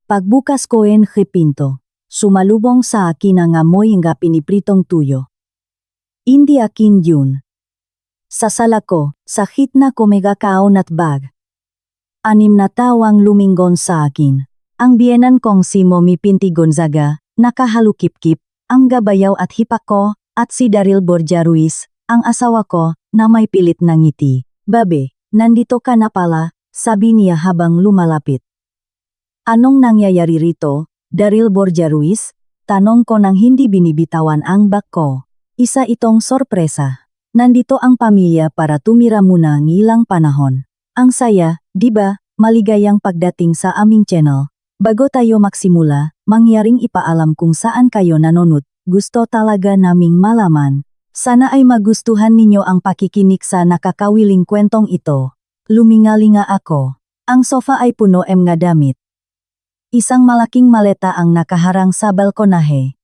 Pagbukas ko pinto. Sumalubong sa akin ang amoy nga pinipritong tuyo. Hindi akin yun. Sa sala ko, sakit na kumegakaon at bag. 6 na tawang lumingon sa akin. Ang biyenan kong si Mommy Pinti Gonzaga, nakahalukip-kip, ang gabayaw at hipak ko, at si Daryl Borja Ruiz, ang asawa ko, na may pilit na ngiti. Babe, nandito ka na pala, sabi niya habang lumalapit. Anong nangyayari rito, Daryl Borja Ruiz? Tanong ko nang hindi binibitawan ang bag ko. Isa itong sorpresa. Nandito ang pamilya para tumira muna ng ilang panahon. Ang saya, di ba, maligayang pagdating sa aming channel. Bago tayo magsimula, mangyaring ipaalam kung saan kayo nanonood. Gusto talaga naming malaman. Sana ay magustuhan ninyo ang pakikinig sa nakakawiling kwentong ito. Lumingalinga ako. Ang sofa ay puno nga damit. Isang malaking maleta ang nakaharang sa balkonahe.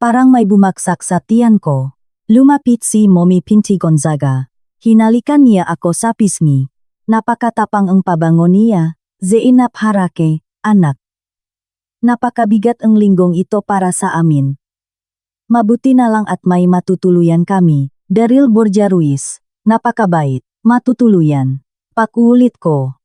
Parang may bumaksak sa tiyan ko. Lumapit si Mommy Pinti Gonzaga. Hinalikan niya ako sa pisngi. Napakatapang ang pabango niya. Zainab Harake, anak. Napakabigat ang linggong ito para sa amin. Mabuti na lang at may matutuluyan kami. Daryl Borja Ruiz. Napakabait. Matutuluyan. Pakuulit ko.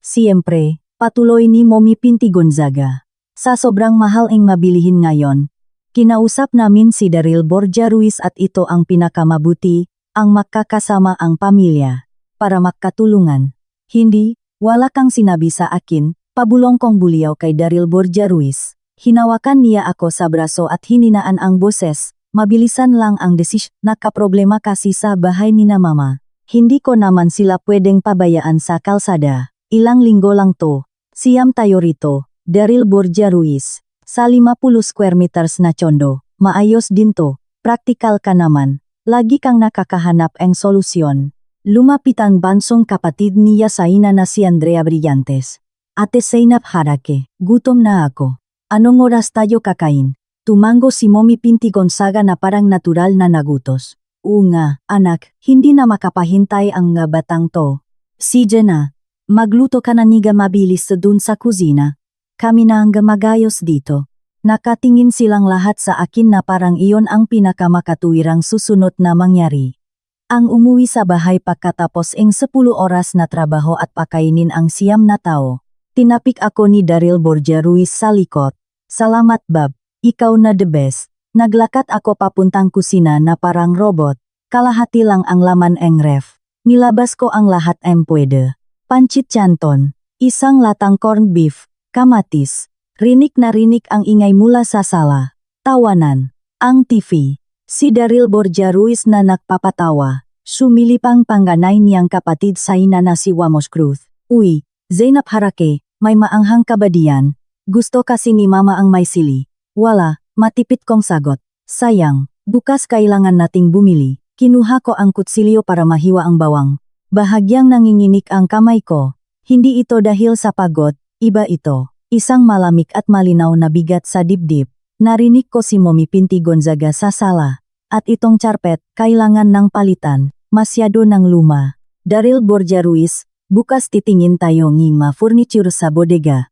Siyempre. Patuloy ni Mommy Pinti Gonzaga. Sa sobrang mahal ang mabilihin ngayon, kinausap namin si Daryl Borja Ruiz at ito ang pinakamabuti, ang makakasama ang pamilya, para makatulungan. Hindi, wala kang sinabi sa akin, pabulong kong buliyaw kay Daryl Borja Ruiz. Hinawakan niya ako sa braso at hininaan ang boses, mabilisan lang ang desisyon, nakaproblema kasi sa bahay ni na mama. Hindi ko naman sila pwedeng pabayaan sa kalsada, ilang linggo lang to. Siyam tayo rito, Daryl Borja Ruiz. Sa 50 square meters na chondo, maayos din to, praktikal ka naman, lagi kang nakakahanap ang solusyon. Lumapit ang bansong kapatid niya sa ina na si Andrea Brillantes. Ate Zainab Harake, gutom na ako. Anong oras tayo kakain? Tumango si Mommy Pinti Gonzaga na parang natural na nagutos. Nga, anak, hindi na makapahintay ang nga batang to. Si Jenna. Magluto ka na niga mabilis dun sa kusina. Kami na ang gamagayos dito. Nakatingin silang lahat sa akin na parang iyon ang pinakamakatuwirang susunod na mangyari. Ang umuwi sa bahay pagkatapos ng 10 oras na trabaho at pakainin ang 9 na tao. Tinapik ako ni Daryl Borja Ruiz sa likod. Salamat Bab, ikaw na the best. Naglakat ako papuntang kusina na parang robot. Kalahati lang ang laman ng ref. Nilabas ko ang lahat ng pwede. Pancit canton, isang latang corned beef, kamatis. Rinig na rinig ang ingay mula sa sala. Tawanan. Ang TV. Si Daryl Borja Ruiz na nagpapatawa. Sumilipang pangganay niyang kapatid sa ina na si Wamos Cruz. Uy, Zainab Harake, may maanghang ka ba diyan? Gusto kasi ni mama ang may sili. Wala, matipid kong sagot. Sayang, bukas kailangan nating bumili. Kinuha ko ang kutsilyo para mahiwa ang bawang. Bahagyang nanginginig ang kamay ko. Hindi ito dahil sa pagod, iba ito. Isang malamig at malinaw na bigat sa dibdib. Narinig ko si Mommy Pinti Gonzaga sa sala. At itong charpet, kailangan ng palitan. Masyado ng luma. Daryl Borja Ruiz, bukas titingin tayo ng mga furniture sa bodega.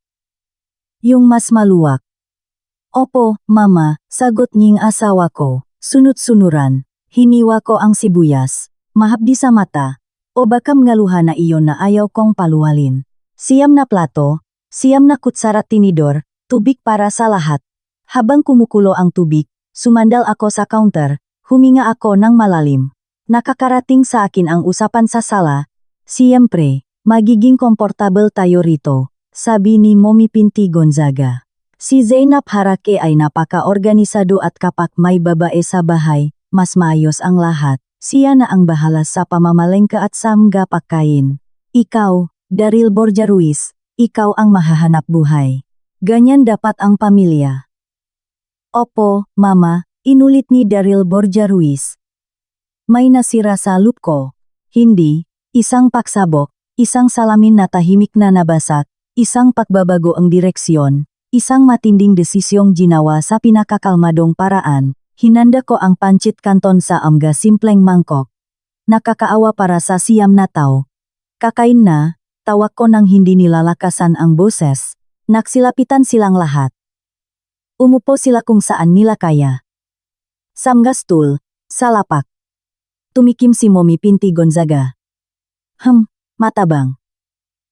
Yung mas maluwak. Opo, mama, sagot ng asawa ko. Sunod-sunuran. Hiniwa ko ang sibuyas. Mahapdi sa mata. O baka ngaluhan na iyon na ayaw kong paluwalin. 9 na plato, 9 na kutsara tinidor, tubig para sa lahat. Habang kumukulo ang tubig, sumandal ako sa counter, huminga ako ng malalim. Nakakarating sa akin ang usapan sa sala. Siyempre, magiging komportable tayo rito, sabi ni Mommy Pinti Gonzaga. Si Zainab Harake ay napaka-organisado at kapag may babae sa bahay, mas maayos ang lahat. Siya na ang bahala sa pamamalengke at samga pagkain. Ikaw, Daryl Borja Ruiz, ikaw ang mahahanap buhay. Ganyan dapat ang pamilya. Opo, mama, inulit ni Daryl Borja Ruiz. May nasira sa loop ko. Hindi, isang pagsabok, isang salamin na tahimik na nabasag, isang pagbabago ang direksyon, isang matinding desisyong ginawa sa pinakakalmadong paraan. Hinanda ko ang pancit canton sa amga simpleng mangkok. Nakakaawa para sa 9 na tao. Kakain na, tawag ko nang hindi nilalakasan ang boses. Naksilapitan silang lahat. Umupo sila kung saan nila kaya. Samgastul, sa lapak. Tumikim si Mommy Pinti Gonzaga. Matabang.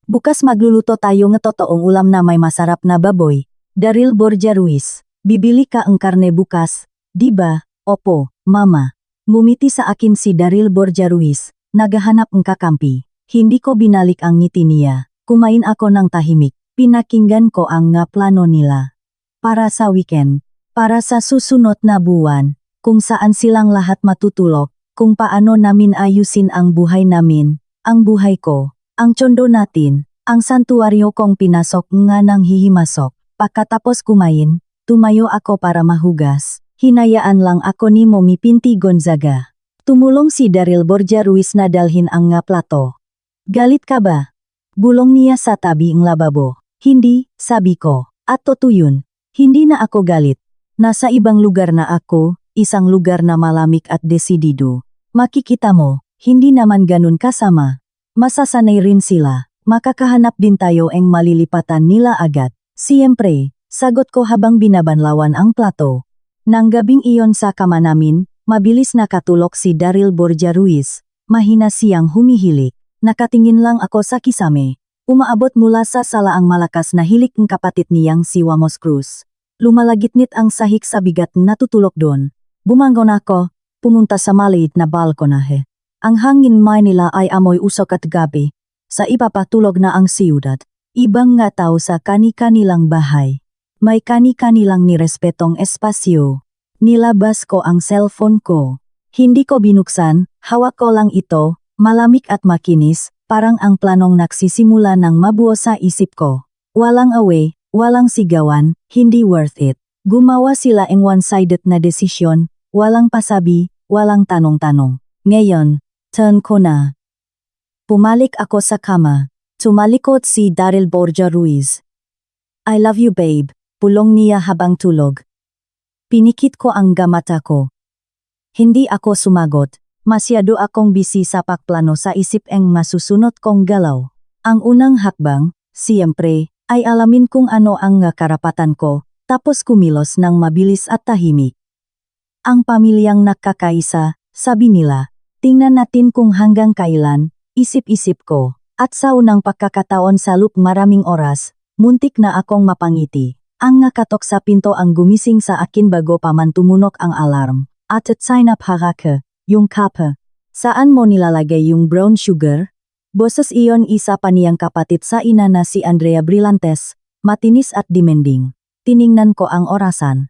Bukas magluluto tayo ng totoong ulam na may masarap na baboy. Daryl Borja Ruiz. Bibili ka ang karne bukas, di ba? Opo, mama. Ngumiti sa akin si Daryl Borja Ruiz. Naghahanap ng kakampi. Hindi ko binalik ang ngiti niya. Kumain ako ng tahimik. Pinakinggan ko ang nga plano nila. Para sa weekend, para sa susunod na buwan, kung saan silang lahat matutulog, kung paano namin ayusin ang buhay namin, ang buhay ko, ang tsondo natin, ang santuaryo kong pinasok nga nang hihimasok. Pagkatapos kumain, tumayo ako para mahugas. Hinayaan lang ako ni Mommy Pinti Gonzaga. Tumulong si Daryl Borja Ruiz na dalhin ang nga plato. Galit ka ba? Bulong niya sa tabi ng lababo. Hindi, sabi ko. At totoo yun. Hindi na ako galit. Nasa ibang lugar na ako, isang lugar na malamig at desidido. Makikita mo, hindi naman ganun kasama. Masasanay rin sila. Makakahanap din tayo ang malilipatan nila agad. Siyempre, sagot ko habang binabanlawan ang plato. Nang gabing iyon sa kama namin, mabilis nakatulog si Daryl Borja Ruiz. Mahina siyang humihilik. Nakatingin lang ako sa kisame. Umaabot mula sa sala ang malakas na hilik ng kapatid niyang si Wamos Cruz. Lumalagitnit ang sahig sa bigat na tutulog doon. Bumangon ako, pumunta sa maliit na balkonahe. Ang hangin Maynila ay amoy usok at gabi. Sa iba pa tulog na ang siyudad. Ibang nga tao sa kani-kanilang bahay. May kani-kanilang nirespetong espasyo. Nilabas ko ang cellphone ko. Hindi ko binuksan, hawak ko lang ito, malamig at makinis. Parang ang planong nagsisimula ng mabuo sa isip ko. Walang away, walang sigawan, hindi worth it. Gumawa sila ng one-sided na desisyon, walang pasabi, walang tanong-tanong. Ngayon, turn ko na. Pumalik ako sa kama. Tumalikod si Daryl Borja Ruiz. I love you babe, pulong niya habang tulog. Pinikit ko ang gamata ko. Hindi ako sumagot. Masyado akong busy sa pagplano sa isip ang masusunod kong galaw. Ang unang hakbang, siyempre, ay alamin kung ano ang karapatan ko, tapos kumilos ng mabilis at tahimik. Ang pamilyang nakakaisa, sabi nila, tingnan natin kung hanggang kailan, isip-isip ko, at sa unang pagkakataon sa loop maraming oras, muntik na akong mapangiti. Ang nakatok sa pinto ang gumising sa akin bago pa man tumunok ang alarm, at sign up haraka. Yung kapa. Saan mo nilalagay yung brown sugar? Boses iyon isa pa niyang kapatid sa ina na si Andrea Brillantes, matinis at demanding. Tiningnan ko ang orasan.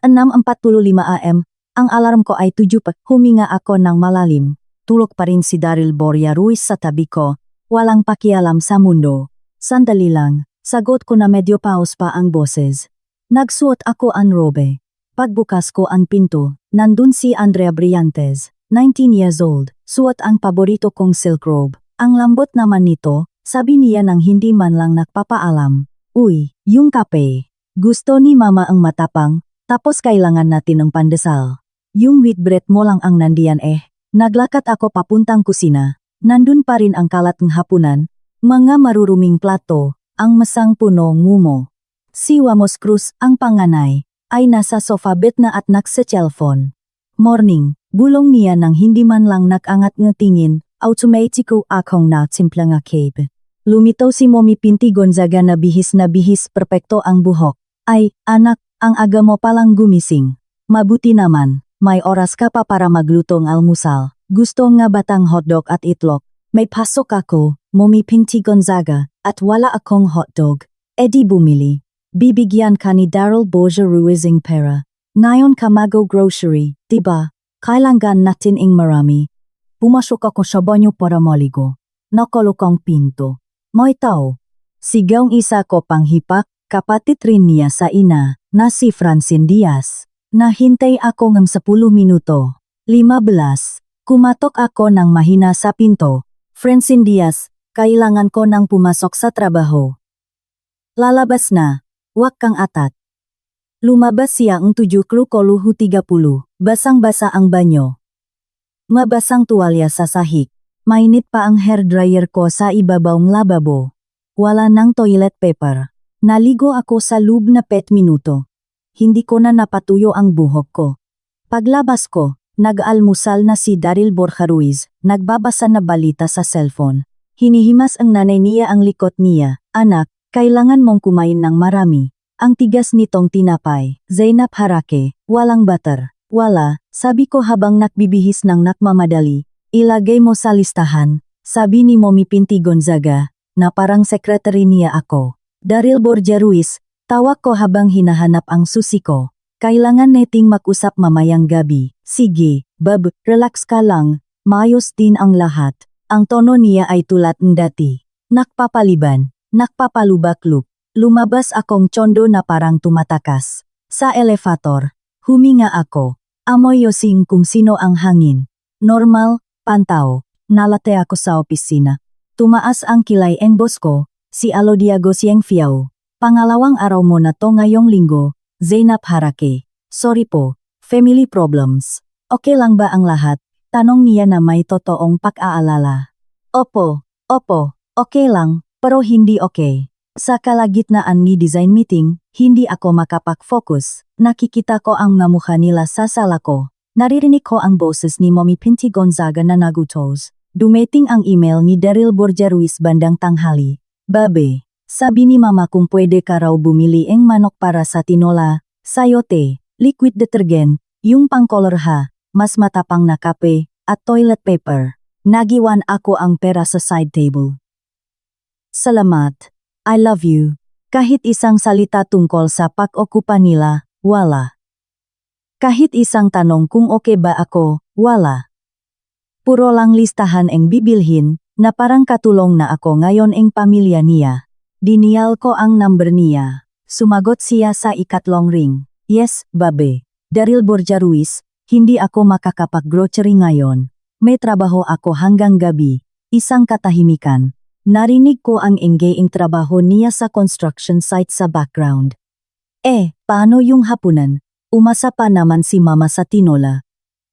6:45 AM, ang alarm ko ay 7 pa. Huminga ako ng malalim. Tulog pa rin si Daryl Borja Ruiz sa tabi ko, walang pakialam sa mundo. Sandali lang, sagot ko na medyo pause pa ang boses. Nagsuot ako ang robe. Pagbukas ko ang pinto, nandun si Andrea Brillantes. 19 years old, suot ang paborito kong silk robe. Ang lambot naman nito, sabi niya nang hindi man lang nagpapaalam. Uy, yung kape. Gusto ni mama ang matapang, tapos kailangan natin ng pandesal. Yung wheat bread mo lang ang nandiyan eh. Naglakad ako papuntang kusina. Nandun pa rin ang kalat ng hapunan, mga maruruming plato, ang masang puno ngumo. Si Wamos Cruz, ang panganay, ay nasa sofa bed na at nagsa-cellphone. Morning. Bulong niya nang hindi man lang nakangat ng tingin, automatiko akong natimpla nga cape. Lumitaw si Mommy Pinti Gonzaga na bihis perpekto ang buhok. Ay, anak, ang aga mo palang gumising. Mabuti naman, may oras ka pa para maglutong almusal. Gusto nga batang hotdog at itlog. May pasok ako, Mommy Pinti Gonzaga, at wala akong hotdog. Edi bumili. Bibigyan ka ni Daryl Borja Ruiz ng pera. Ngayon ka mag-grocery, diba? Kailangan natin ing marami. Pumasok ako sa banyo para maligo. Nakalok ang pinto. May tao. Sigaw isa ko panghipak, kapatid rin niya sa ina, na si Francine Diaz. Nahintay ako ng 10 minuto. 15. Kumatok ako ng mahina sa pinto. Francine Diaz, kailangan ko nang pumasok sa trabaho. Lalabas na. Wag kang atat. Lumabas siya ang 7:30, basang-basa ang banyo. Mabasang tuwalya sa sahig. Mainit pa ang hairdryer ko sa ibabawng lababo. Wala nang toilet paper. Naligo ako sa loob na 5 minuto. Hindi ko na napatuyo ang buhok ko. Paglabas ko, nag-almusal na si Daryl Borja Ruiz, nagbabasa na balita sa cellphone. Hinihimas ang nanay niya ang likot niya. Anak, kailangan mong kumain ng marami. Ang tigas nitong tinapay. Zainab harake, walang butter. Wala, sabi ko habang nakbibihis ng nakmamadali. Ilagay mo sa listahan, sabi ni Mommy Pinti Gonzaga, na parang secretary niya ako. Daryl Borja Ruiz, tawag ko habang hinahanap ang susi ko. Kailangan nating mag-usap mamayang gabi. Sige, bab, relax ka lang, maayos din ang lahat. Ang tono niya ay tulad ng dati. Nakpapaliban, nakpapalubakluk. Lumabas akong tsondo na parang tumatakas. Sa elevator, huminga ako. Amoy yosing kung sino ang hangin. Normal, pantaw. Nalate ako sa opisina. Tumaas ang kilay ng boss ko, si Alodiago Siengfiao. Pangalawang araw mo na to ngayong linggo, Zainab harake. Sorry po, family problems. Okay lang ba ang lahat? Tanong niya na may totoong pag-aalala. Opo, okay lang, pero hindi okay. Sa kalagitnaan ni design meeting, hindi ako makapag-focus. Nakikita ko ang mga mukha nila sa sala ko. Naririnig ko ang boses ni Mommy Pinti Gonzaga na nagutos. Dumating ang email ni Daryl Borja Ruiz bandang tanghali. Babe, sabi ni mama kung pwede ka raw bumili ng manok para sa tinola, sayote, liquid detergent, yung pang-color ha, mas matapang na kape, at toilet paper. Nagiwan ako ang pera sa side table. Salamat. I love you. Kahit isang salita tungkol sa pag-okupa nila, wala. Kahit isang tanong kung okay ba ako, wala. Puro lang listahan ang bibilhin, na parang katulong na ako ngayon ang pamilya niya. Dinial ko ang number niya. Sumagot siya sa ikatlong ring. Yes, babe. Daryl Borja Ruiz, hindi ako makakapag-grocery ngayon. May trabaho ako hanggang gabi. Isang katahimikan. Narinig ko ang engaging trabaho niya sa construction site sa background. Paano yung hapunan? Umasa pa naman si mama sa tinola.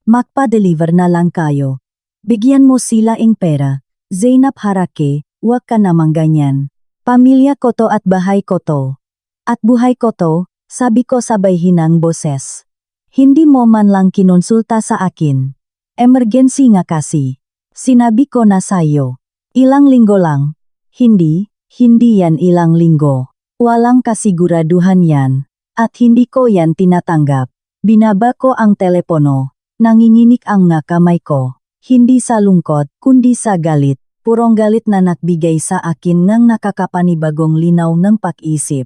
Magpa-deliver na lang kayo. Bigyan mo sila ng pera. Zainab harake, wag ka namang ganyan. Pamilya ko to at bahay ko to. At buhay ko to, sabi ko sabay hinang boses. Hindi mo man lang kinonsulta sa akin. Emergency nga kasi. Sinabi ko na sayo. Ilang linggo lang. Hindi yan ilang linggo. Walang kasiguraduhan yan. At hindi ko yan tinatanggap. Binaba ko ang telepono. Nanginginig ang kamay ko. Hindi sa lungkot, kundi sa galit. Purong galit na nagbigay sa akin ng nakakapanibagong linaw ng pag-isip.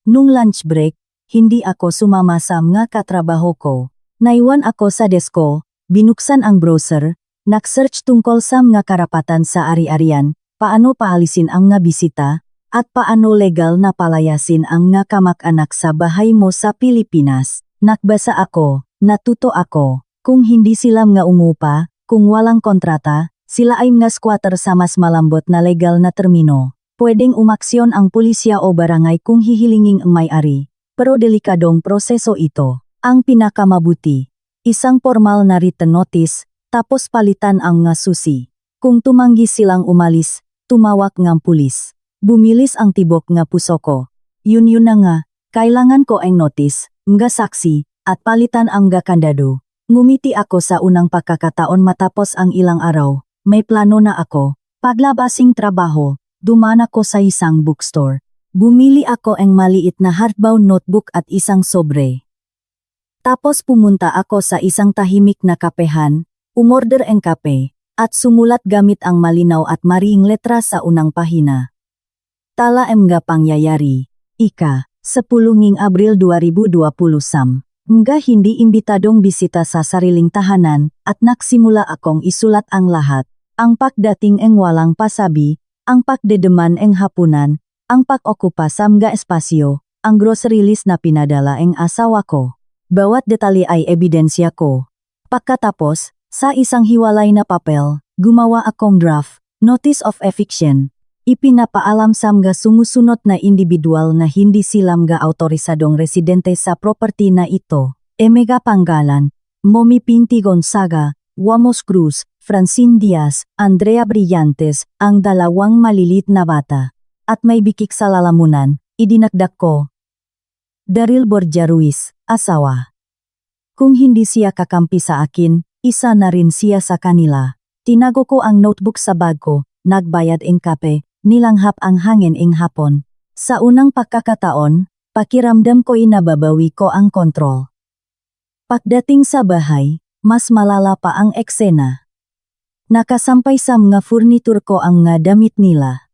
Nung lunch break, hindi ako sumama sa mga katrabaho ko. Naiwan ako sa desko, binuksan ang browser, nag-search tungkol sa mga karapatan sa ari-arian, paano paalisin ang mga bisita, at paano legal na palayasin ang mga kamag-anak sa bahay mo sa Pilipinas. Nagbasa ako, natuto ako. Kung hindi sila mga umupa, kung walang kontrata, sila ay mga squatter sa mas malambot na legal na termino. Pwedeng umaksyon ang pulisya o barangay kung hihilingin ang may-ari. Pero delikadong proseso ito. Ang pinakamabuti, isang formal na written notice, tapos palitan ang nga susi. Kung tumanggi silang umalis, tumawag ng pulis. Bumilis ang tibok nga puso ko. Yun na nga, kailangan ko ang notice, mga saksi, at palitan ang nga kandado. Ngumiti ako sa unang pagkakataon matapos ang ilang araw. May plano na ako. Paglabasing trabaho, dumaan ako sa isang bookstore. Bumili ako ng maliit na hardbound notebook at isang sobre. Tapos pumunta ako sa isang tahimik na kapehan, umorder ng kape, at sumulat gamit ang malinaw at mariing letra sa unang pahina. Tala mga pangyayari. Ika, 10 Abril 2020. Mga hindi imbitadong bisita sa sariling tahanan, at nagsimula akong isulat ang lahat. Ang pagdating ng walang pasabi, ang pagdedeman ng hapunan, ang pag-okupa sa mga espasyo, ang grocery list na pinadala ng asawa ko. Bawat detalye ay ebidensya ko. Pagkatapos, sa isang hiwalay na papel, gumawa akong draft, notice of eviction. Ipinapaalam sa mga sumusunod na individual na hindi sila mga autorisadong residente sa property na ito. Emega Pangalan, Mommy Pinti Gonzaga, Wamos Cruz, Francine Diaz, Andrea Brillantes, ang dalawang malilit na bata. at may bikik sa lalamunan, idinagdak ko. Daryl Borja Ruiz, asawa. Kung hindi siya kakampi sa akin, isa na rin siya sa kanila. Tinago ko ang notebook sa bag ko, nagbayad ng kape, nilanghap ang hangin ng hapon. Sa unang pagkakataon, pakiramdam ko inababawi ko ang kontrol. Pagdating sa bahay, mas malala pa ang eksena. Nakasampay sa mga furnitur ko ang nga damit nila.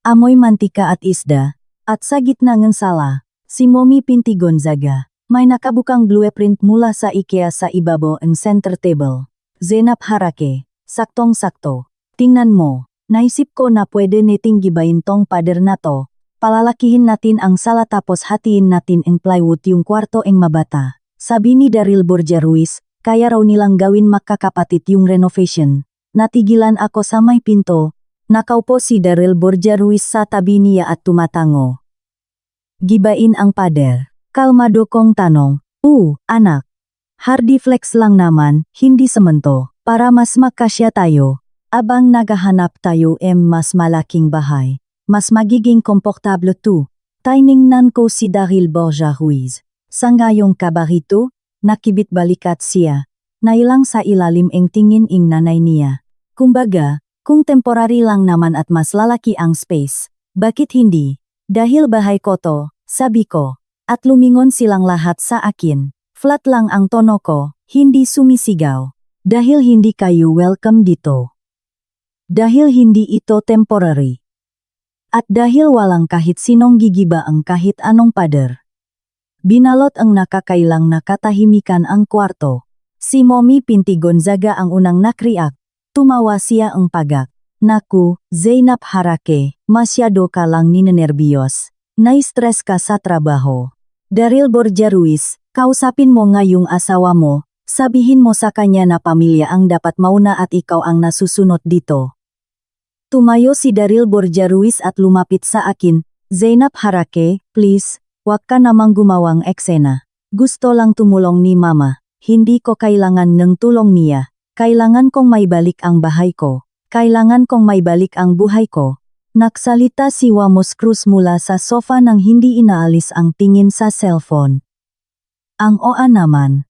Amoy mantika at isda, at sa gitna ng sala, si Mommy Pinti Gonzaga, may nakabukang blueprint mula sa IKEA sa ibabaw ng center table. Zainab Harake, saktong-sakto. Tingnan mo, naisip ko na pwede nating gibayin tong pader na to. Palalakihin natin ang sala tapos hatiin natin ang plywood yung kwarto ng mabata. Sabi ni Daryl Borja Ruiz, kaya raw nilang gawin magkakapatid yung renovation. Natigilan ako sa may pinto. Nakaupo si Daryl Borja Ruiz sa tabi niya at tumatango. Gibain ang pader. Kalmado kong tanong, anak. Hardy flex lang naman, hindi semento. Para mas makasya tayo. Abang naghahanap tayo mas malaking bahay. Mas magiging komportable to. Tiningnan ko si Daryl Borja Ruiz. Sa ngayong kabarito, nakibit balikat siya. Nailang sa ilalim ang tingin ng nanay niya. Kumbaga, kung temporary lang naman at mas lalaki ang space, bakit hindi? Dahil bahay ko to, sabi ko. At lumingon silang lahat sa akin. Flat lang ang tono ko, hindi sumisigaw. Dahil hindi kayo welcome dito. Dahil hindi ito temporary. At dahil walang kahit sinong gigiba ang kahit anong pader. Binalot ang nakakailang nakatahimikan ang kwarto. Si Mommy Pinti Gonzaga ang unang nakriak. Tumawa siya ang pagak. Naku, Zainab Harake, masyado ka lang ninenerbiyos. Nai-stress ka sa trabaho. Daryl Borja Ruiz, kausapin mo nga yung asawa mo, sabihin mo sa kanya na pamilya ang dapat mauna at ikaw ang nasusunod dito. Tumayo si Daryl Borja Ruiz at lumapit sa akin, Zainab Harake, please, wag ka namang gumawang eksena. Gusto lang tumulong ni mama, hindi ko kailangan ng tulong niya. Kailangan kong maibalik ang bahay ko. Kailangan kong maibalik ang buhay ko. Nagsalita si Wamos Cruz mula sa sofa nang hindi inaalis ang tingin sa cellphone. Ang oa naman.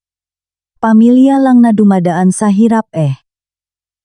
Pamilya lang na dumadaan sa hirap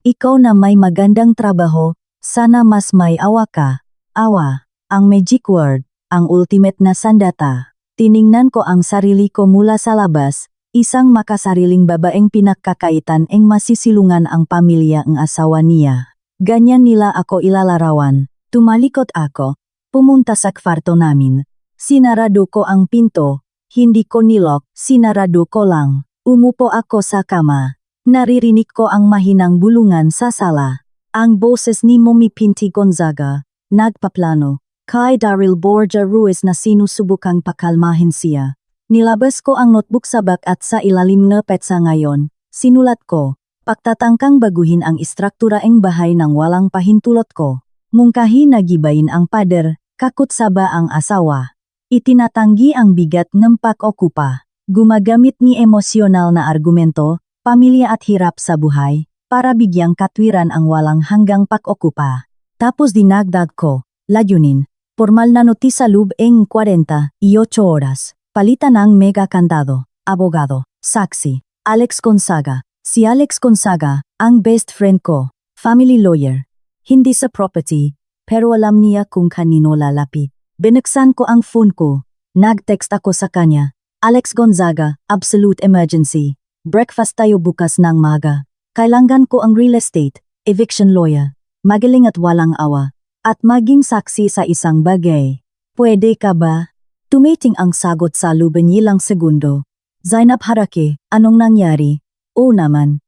Ikaw na may magandang trabaho, sana mas may awa ka. Awa, ang magic word, ang ultimate na sandata. Tiningnan ko ang sarili ko mula sa labas, isang makasariling babaeng pinagkakaitan ang masisilungan ang pamilya ng asawa niya. Ganyan nila ako ilalarawan. Tumalikot ako, pumunta sa kwarto namin. Sinarado ko ang pinto, hindi ko nilok, sinarado ko lang. Umupo ako sa kama. Naririnig ko ang mahinang bulungan sa sala. Ang boses ni Mommy Pinti Gonzaga, nagpaplano, kay Daryl Borja Ruiz na sinusubukang pakalmahin siya. Nilabas ko ang notebook sa bag at sa ilalim na petsa ngayon, sinulat ko, pagtatangkang baguhin ang istruktura ng bahay nang walang pahintulot ko. Mungkahi nagibayin ang pader, kakutsaba ang asawa. Itinatanggi ang bigat ng pag-okupa. Gumagamit ni emosyonal na argumento, pamilya at hirap sa buhay, para bigyang katwiran ang walang hanggang pag-okupa. Tapos dinagdag ko, layunin, formal na notisa lub en 48 oras, palitan ng mega kantado, abogado, saksi, Alex Gonzaga. Si Alex Gonzaga, ang best friend ko, family lawyer. Hindi sa property, pero alam niya kung kanino lalapit. Binuksan ko ang phone ko. Nag-text ako sa kanya. Alex Gonzaga, absolute emergency. Breakfast tayo bukas ng maga. Kailangan ko ang real estate, eviction lawyer. Magaling at walang awa. At maging saksi sa isang bagay. Pwede ka ba? Tumiting ang sagot sa luban ilang segundo. Zainab Harake, anong nangyari? Oo naman.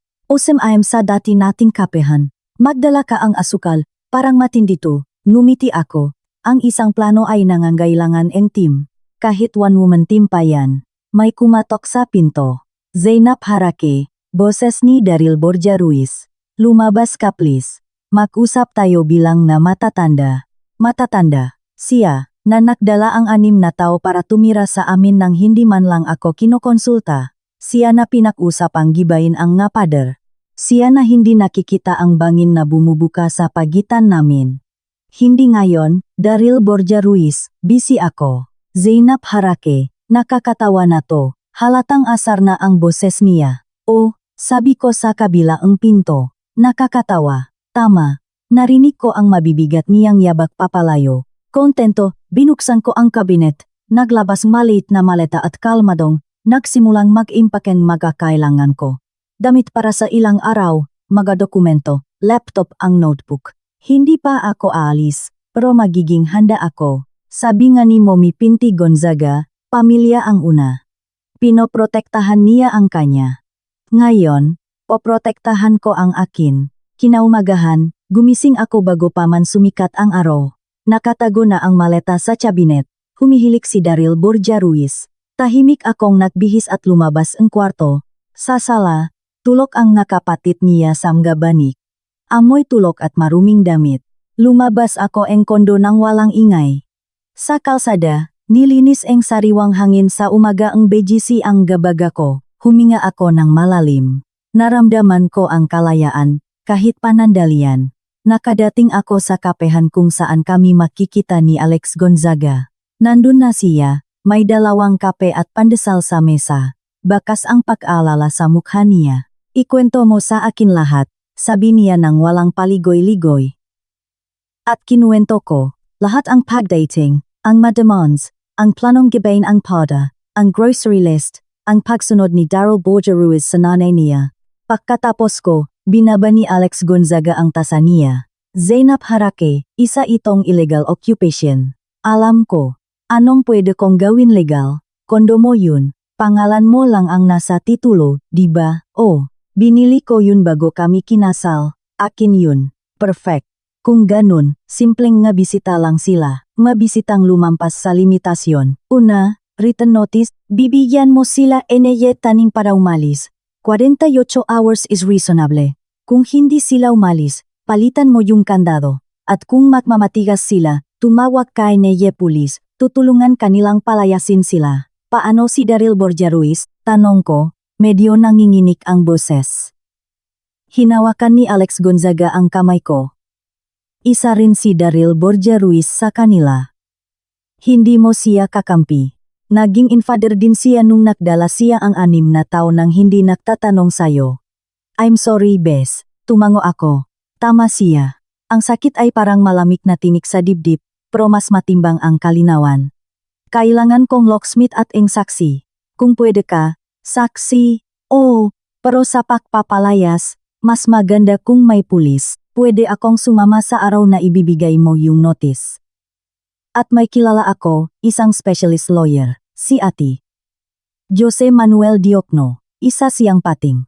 Ayam sa dati nating kapehan. Magdala ka ang asukal, parang matindi to, ngumiti ako. Ang isang plano ay nangangailangan ng team. Kahit one-woman team pa yan. May kumatok sa pinto. Zainab Harake, boses ni Daryl Borja Ruiz. Lumabas ka please. Mag-usap tayo bilang na matatanda. Matatanda, siya, na nagdala ang 6 na tao para tumira sa amin nang hindi man lang ako kinokonsulta. Siya na pinag-usap ang gibayin ang nga pader. Siya na hindi nakikita ang bangin na bumubuka sa pagitan namin. Hindi ngayon, Daryl Borja Ruiz, busy ako. Zainab Harake, nakakatawa na to. Halatang asar na ang boses niya. Oh, sabi ko sa kabilaang pinto. Nakakatawa. Tama. Narinig ko ang mabibigat niyang yabak papalayo. Kontento, binuksan ko ang kabinet. Naglabas maliit na maleta at kalmadong, nagsimulang mag-impakeng magkakailangan ko. Damit para sa ilang araw, mga dokumento, laptop ang notebook. Hindi pa ako aalis, pero magiging handa ako. Sabi nga ni Mommy Pinti Gonzaga, pamilya ang una. Pinoprotektahan niya ang kanya. Ngayon, poprotektahan ko ang akin. Kinaumagahan, gumising ako bago pa man sumikat ang araw. Nakatago na ang maleta sa cabinet. Humihilik si Daryl Borja Ruiz. Tahimik akong nagbihis at lumabas ang kwarto. Sa sala, tulok ang nakapatit niya sa gabanik. Amoy tulok at maruming damit. Lumabas ako ang kondo nang walang ingay. Sa kalsada, nilinis ang sariwang hangin sa umaga ang BGC ang gabaga ko. Huminga ako ng malalim. Naramdaman ko ang kalayaan, kahit panandalian. Nakadating ako sa kapehan kung saan kami makikita ni Alex Gonzaga. Nandun na siya, may dalawang kape at pandesal sa mesa. Bakas ang pag-alala sa mukha niya. Ikwento mo sa akin lahat. Sabi niya nang walang paligoy-ligoy. At kinuwento ko, lahat ang pagdating, ang demands, ang planong gabain ang pada, ang grocery list, ang pagsunod ni Daryl Borja Ruiz sa nanay niya. Pagkatapos ko, binaba ni Alex Gonzaga ang tasa niya. Zainab Harake, isa itong illegal occupation. Alam ko, anong pwede kong gawin legal? Kondo mo yun, pangalan mo lang ang nasa titulo, diba? Oh. Binili ko yun bago kami kinasal, akin yun, perfect. Kung ganun, simpleng nga bisita lang sila, mabisitang lumampas sa limitasyon. Una, written notice, bibigyan mo sila taning para umalis. 48 hours is reasonable. Kung hindi sila umalis, palitan mo yung kandado. At kung magmamatigas sila, tumawag kay pulis, tutulungan kanilang palayasin sila. Paano si Daryl Borja Ruiz? Tanong ko. Medyo nanginginig ang boses. Hinawakan ni Alex Gonzaga ang kamay ko. Isa rin si Daryl Borja Ruiz sa kanila. Hindi mo siya kakampi. Naging infather din siya nung nagdala siya ang 6 na taon nang hindi nagtatanong sayo. I'm sorry bes, tumango ako. Tama siya. Ang sakit ay parang malamig na tinik sa dibdib, pero mas matimbang ang kalinawan. Kailangan kong locksmith at saksi. Kung pwede ka, saksi, pero sa pagpapalayas, mas maganda kung may pulis. Pwede akong sumama sa araw na ibibigay mo yung notice. At may kilala ako, isang specialist lawyer, si Ati. Jose Manuel Diokno, isa siyang pating.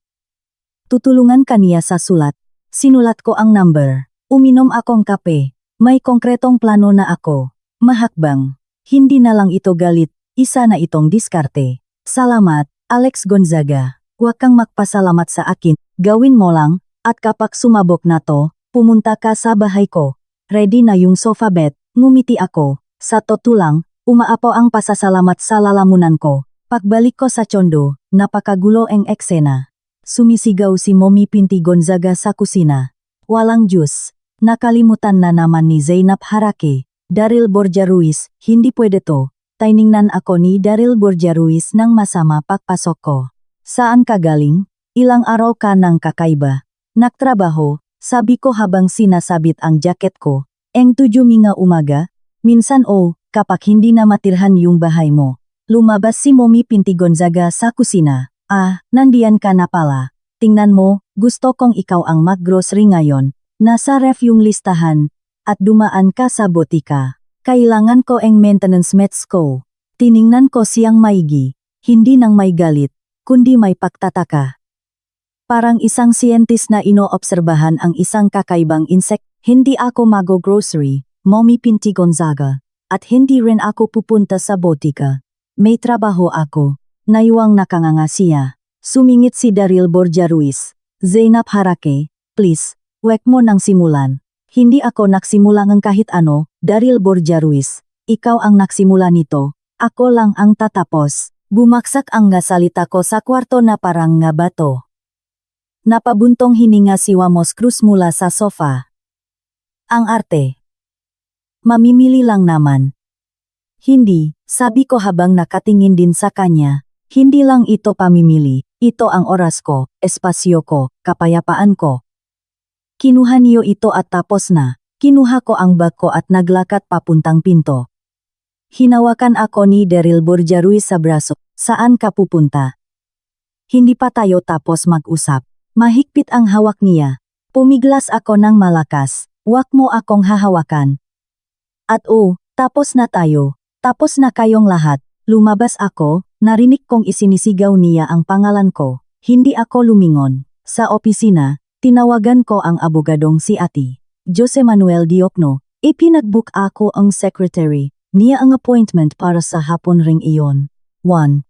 Tutulungan kaniya sa sulat. Sinulat ko ang number. Uminom akong kape. May konkretong plano na ako. Mahakbang. Hindi na lang ito galit, isa na itong diskarte. Salamat. Alex Gonzaga, huwag kang magpasalamat sa akin, gawin mo lang, at kapag sumabok na to, pumunta ka sa bahay ko. Ready na yung sofa bed, ngumiti ako. Sa totoo lang, umaapaw ang pasasalamat sa lalamunan ko. Pagbalik ko sa Chondo, napakagulo ang eksena. Sumisigaw si Mommy Pinti Gonzaga sa kusina. Walang juice. Nakalimutan na naman ni Zainab Harake. Daryl Borja Ruiz, hindi pwede to. Tiningnan ako ni Daryl Borja Ruiz nang masama pagpasok ko. Saan ka galing? Ilang araw ka nang kakaiba. Nagtrabaho, sabi ko habang sinasabit ang jacket ko. Eng 7 nga umaga? Minsan kapag hindi na matirhan yung bahay mo. Lumabas si Mommy Pinti Gonzaga sa kusina. Nandiyan ka na pala. Tingnan mo, gusto kong ikaw ang mag-grocery ngayon. Nasa ref yung listahan. At dumaan ka sa botika. Kailangan ko ang maintenance meds ko. Tiningnan ko siyang maigi, hindi nang may galit, kundi may pagtataka. Parang isang scientist na inoobserbahan ang isang kakaibang insect. Hindi ako mag-grocery, Mommy Pinti Gonzaga, at hindi rin ako pupunta sa botika. May trabaho ako. Naiwang nakanganga siya. Sumingit si Daryl Borja Ruiz. Zainab Harake, please, wag mo nang simulan. Hindi ako nagsimula ng kahit ano, Daryl Borja Ruiz. Ikaw ang nagsimula nito, ako lang ang tatapos. Bumaksak ang salita ko sa kwarto na parang nga bato. Napabuntong hininga si Wamos Cruz mula sa sofa. Ang arte. Mamimili lang naman. Hindi, sabi ko habang nakatingin din sa kanya. Hindi lang ito pamimili, ito ang oras ko, espasyo ko, kapayapaan ko. Kinuha niyo ito at tapos na. Kinuha ko ang bag ko at naglakad papuntang pinto. Hinawakan ako ni Daryl Borgia Ruiz sa braso. Saan ka pupunta? Hindi pa tayo tapos mag-usap. Mahigpit ang hawak niya. Pumiglas ako ng malakas. Huwag mo akong hahawakan. At tapos na tayo. Tapos na kayong lahat. Lumabas ako, narinig kong isinisigaw niya ang pangalan ko. Hindi ako lumingon. Sa opisina, tinawagan ko ang abogadong si Ati. Jose Manuel Diokno. Ipinag-book ako ang secretary. Niya ang appointment para sa hapon ring iyon. 1:00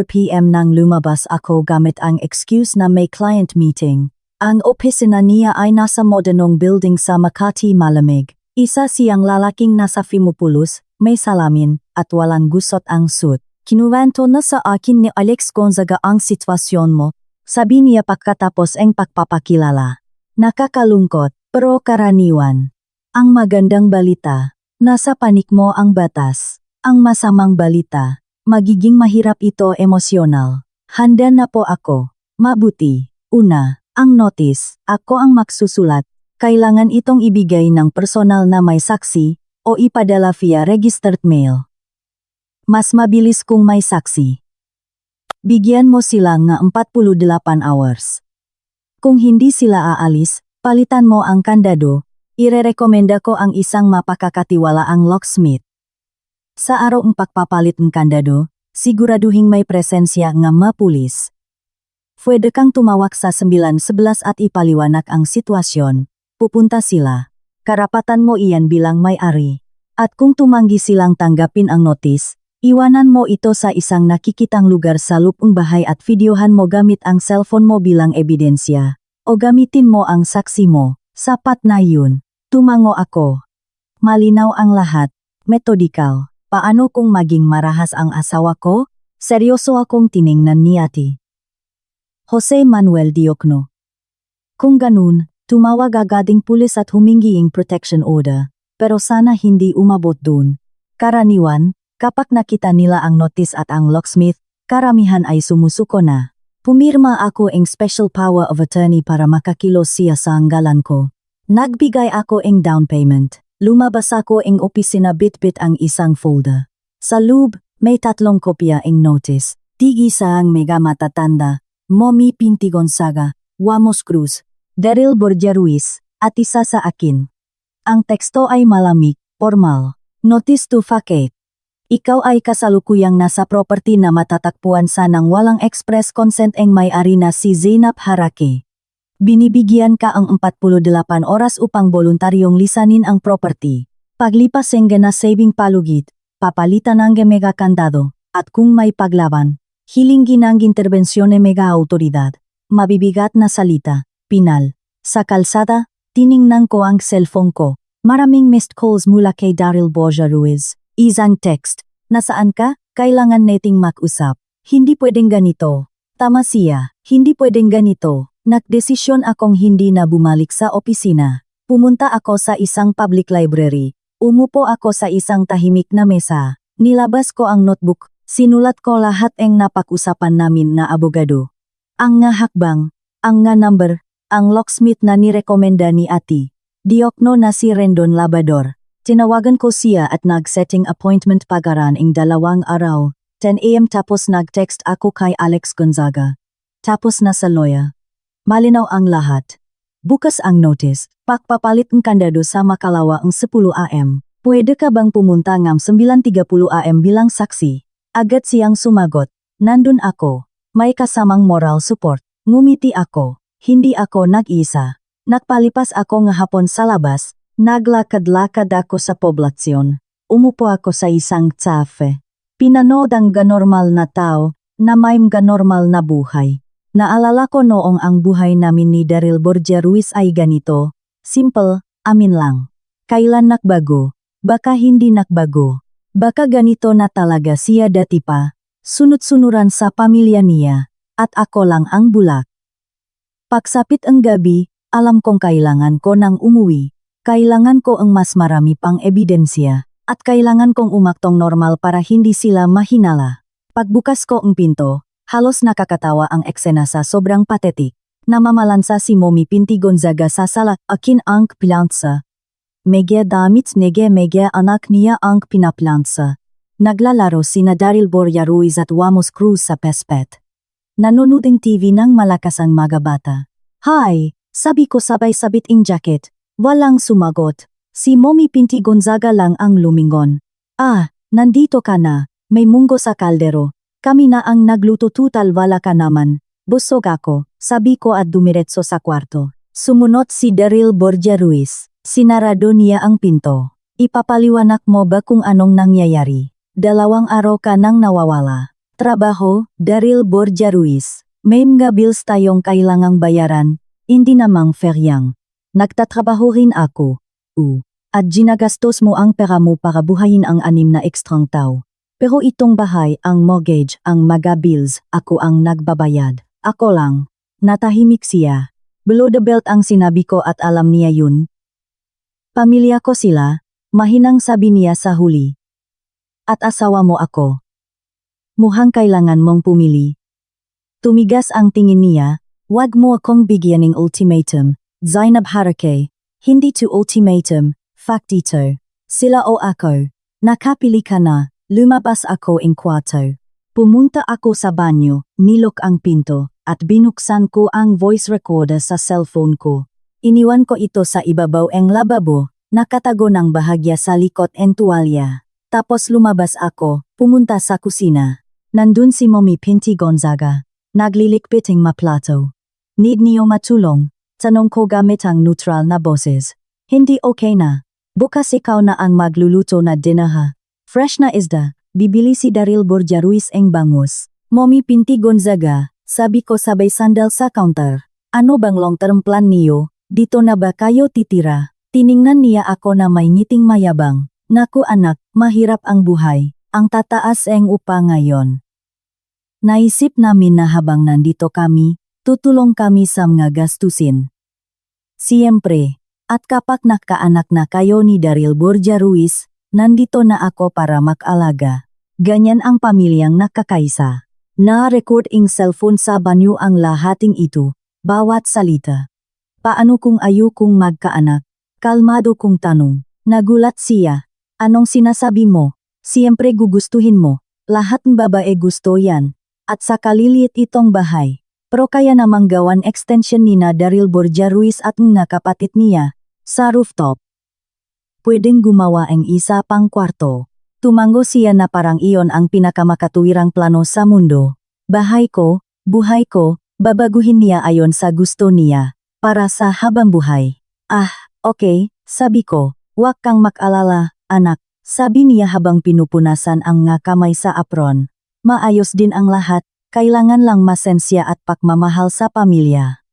PM nang lumabas ako gamit ang excuse na may client meeting. Ang opisina niya ay nasa modernong building sa Makati malamig. Isa siyang lalaking nasa Fimopulos, may salamin, at walang gusot ang suit. Kinuwento na sa akin ni Alex Gonzaga ang sitwasyon mo, sabi niya pagkatapos ang pagpapakilala. Nakakalungkot, pero karaniwan. Ang magandang balita, nasa panik mo ang batas. Ang masamang balita, magiging mahirap ito emosyonal. Handa na po ako. Mabuti. Una, ang notice, ako ang magsusulat. Kailangan itong ibigay ng personal na may saksi, o ipadala via registered mail. Mas mabilis kung may saksi. Bigyan mo sila ng 48 hours. Kung hindi sila aalis, palitan mo ang kandado. Irerekomenda ko ang isang mapakakatiwalaang locksmith. Sa araw ng pagpapalit ng kandado, siguraduhing may presensya ng mga pulis. Pwede kang tumawag sa 911 at ipaliwanag ang sitwasyon. Pupunta sila. Karapatan mo iyan bilang may-ari. At kung tumanggi silang tanggapin ang notice, iwanan mo ito sa isang nakikitang lugar sa lupong bahay at videohan mo gamit ang cellphone mo bilang ebidensya. O gamitin mo ang saksi mo. Sapat na yun. Tumango ako. Malinaw ang lahat. Metodikal. Paano kung maging marahas ang asawa ko? Seryoso akong tiningnan ni Ati. Jose Manuel Diokno. Kung ganun, tumawag agading pulis at humingiing protection order, pero sana hindi umabot dun. Karaniwan, kapag nakita nila ang notice at ang locksmith, karamihan ay sumusuko na. Pumirma ako ang special power of attorney para makakilos siya sa anggalan ko. Nagbigay ako ang down payment. Lumabas ako ang opisina bitbit ang isang folder. Sa loob, may 3 kopya ang notice. Tig-isa ang mega matatanda, Mommy Pinti Gonzaga, Wamos Cruz, Daryl Borgia Ruiz, at isa sa akin. Ang teksto ay malamig, formal. Notice to vacate. Ikaw ay kasalukuyang nasa property na matatagpuan sa nang walang express consent ang may-ari na si Zainab Harake. Binibigyan ka ang 48 oras upang voluntaryong lisanin ang property. Paglipas ang ganasabing palugit, papalitan ang mega kandado, at kung may paglaban, hilingin ang interbensyon ng mega autoridad. Mabibigat na salita. Pinal. Sa kalsada, tiningnan ko ang cellphone ko. Maraming missed calls mula kay Daryl Borgia Ruiz. Isang text. Nasaan ka? Kailangan nating mag-usap. Hindi pwedeng ganito. Tama siya. Hindi pwedeng ganito. Nagdesisyon akong hindi na bumalik sa opisina. Pumunta ako sa isang public library. Umupo ako sa isang tahimik na mesa. Nilabas ko ang notebook. Sinulat ko lahat ang napag-usapan namin na abogado. Ang nga hakbang, ang nga number, ang locksmith na nirekomenda ni Ati. Diokno na si Rendon Labador. Tinawagan ko siya at nag-setting appointment pagaran ing 2 araw, 10 AM tapos nag-text ako kay Alex Gonzaga. Tapos na sa lawyer. Malinaw ang lahat. Bukas ang notice, pagpapalit ng kandado sa Makalawa ang 10 AM. Pwede ka bang pumunta ng 9:30 AM bilang saksi? Agad siyang sumagot. Nandun ako. May kasamang moral support. Ngumiti ako. Hindi ako nag-isa. Nagpalipas ako ng hapon sa labas. Naglakad-lakad ako sa poblasyon. Umupo ako sa isang cafe. Pinanood ang ganormal na tao na may ganormal na buhay. Naalala ko noong ang buhay namin ni Daryl Borgia Ruiz ay ganito. Simple, amin lang. Kailan nagbago? Baka hindi nagbago. Baka ganito na talaga siya dati pa. Sunod-sunuran sa pamilya niya. At ako lang ang bulak. Pagsapit ang gabi, alam kong kailangan ko nang umuwi. Kailangan ko ang mas marami pang ebidensya, at kailangan kong umaktong normal para hindi sila mahinala. Pagbukas ko ang pinto, halos nakakatawa ang eksena sa sobrang patetik. Namamalansa si Mommy Pinti Gonzaga sa sala, akin ang plantsa. Mege damit nege mege anak niya ang pinaplantsa. Naglalaro sina Daryl Borja Ruiz at Wamos Cruz sa pespet. Nanonood ng TV ng malakas ang mga bata. Hi, sabi ko sabay sabit ang jacket. Walang sumagot. Si Mommy Pinti Gonzaga lang ang lumingon. Ah, nandito ka na. May munggo sa kaldero. Kami na ang nagluto tutal wala ka naman. Busog ako, sabi ko at dumiretso sa kwarto. Sumunod si Daryl Borja Ruiz. Sinarado niya ang pinto. Ipapaliwanag mo ba kung anong nangyayari? 2 araw ka nang nawawala. Trabaho, Daryl Borja Ruiz. May mga bills tayong kailangang bayaran, hindi namang fair yang. Nagtatrabaho rin ako. At ginagastos mo ang pera mo para buhayin ang 6 na ekstrang tao. Pero itong bahay, ang mortgage, ang mga bills, ako ang nagbabayad. Ako lang. Natahimik siya. Below the belt ang sinabi ko at alam niya yun. Pamilya ko sila, mahinang sabi niya sa huli. At asawa mo ako. Mukhang kailangan mong pumili. Tumigas ang tingin niya, wag mo akong bigyan ng ultimatum, Zainab Harake. Hindi to ultimatum, fact ito. Sila o ako. Nakapili ka na, lumabas ako ng kwarto. Pumunta ako sa banyo, nilok ang pinto, at binuksan ko ang voice recorder sa cellphone ko. Iniwan ko ito sa ibabaw ng lababo, nakatago ng bahagya sa likod ng tuwalya. Tapos lumabas ako, pumunta sa kusina. Nandun si Mommy Pinti Gonzaga. Naglilikpiting maplato. Need niyo matulong? Tanong ko gamit ang neutral na boses. Hindi okay na. Bukas ikaw na ang magluluto na dinner ha. Fresh na isda. Bibili si Daryl Borja Ruiz ng bangus. Mommy Pinti Gonzaga, sabi ko sabay sandal sa counter. Ano bang long-term plan niyo? Dito na ba kayo titira? Tiningnan niya ako na may ngiting mayabang. Naku anak, mahirap ang buhay. Ang tataas ang upa ngayon. Naisip namin na habang nandito kami, tutulong kami sa mga gastusin. Siyempre, at kapag nakaanak na kayo ni Daryl Borja Ruiz, nandito na ako para mag-alaga. Ganyan ang pamilyang nakakaisa. Na-record ing cellphone sa banyo ang lahating ito, bawat salita. Paano kung ayokong magkaanak? Kalmado kong tanong. Nagulat siya. Anong sinasabi mo? Siyempre gugustuhin mo. Lahat ng babae gusto yan. At sa kaliliit itong bahay. Pero kaya namang gawan extension ni na Daryl Borja Ruiz at ng kapatid niya, sa rooftop. Pwedeng gumawa ang isa pang kwarto. Tumango siya na parang iyon ang pinakamakatuwirang plano sa mundo. Bahay ko, buhay ko, babaguhin niya ayon sa gusto niya, para sa habang buhay. Ah, okay, sabi ko, wag kang mag-alala, anak, sabi niya habang pinupunasan ang nga kamay sa apron. Maayos din ang lahat, kailangan lang masensya at pagmamahal sa pamilya.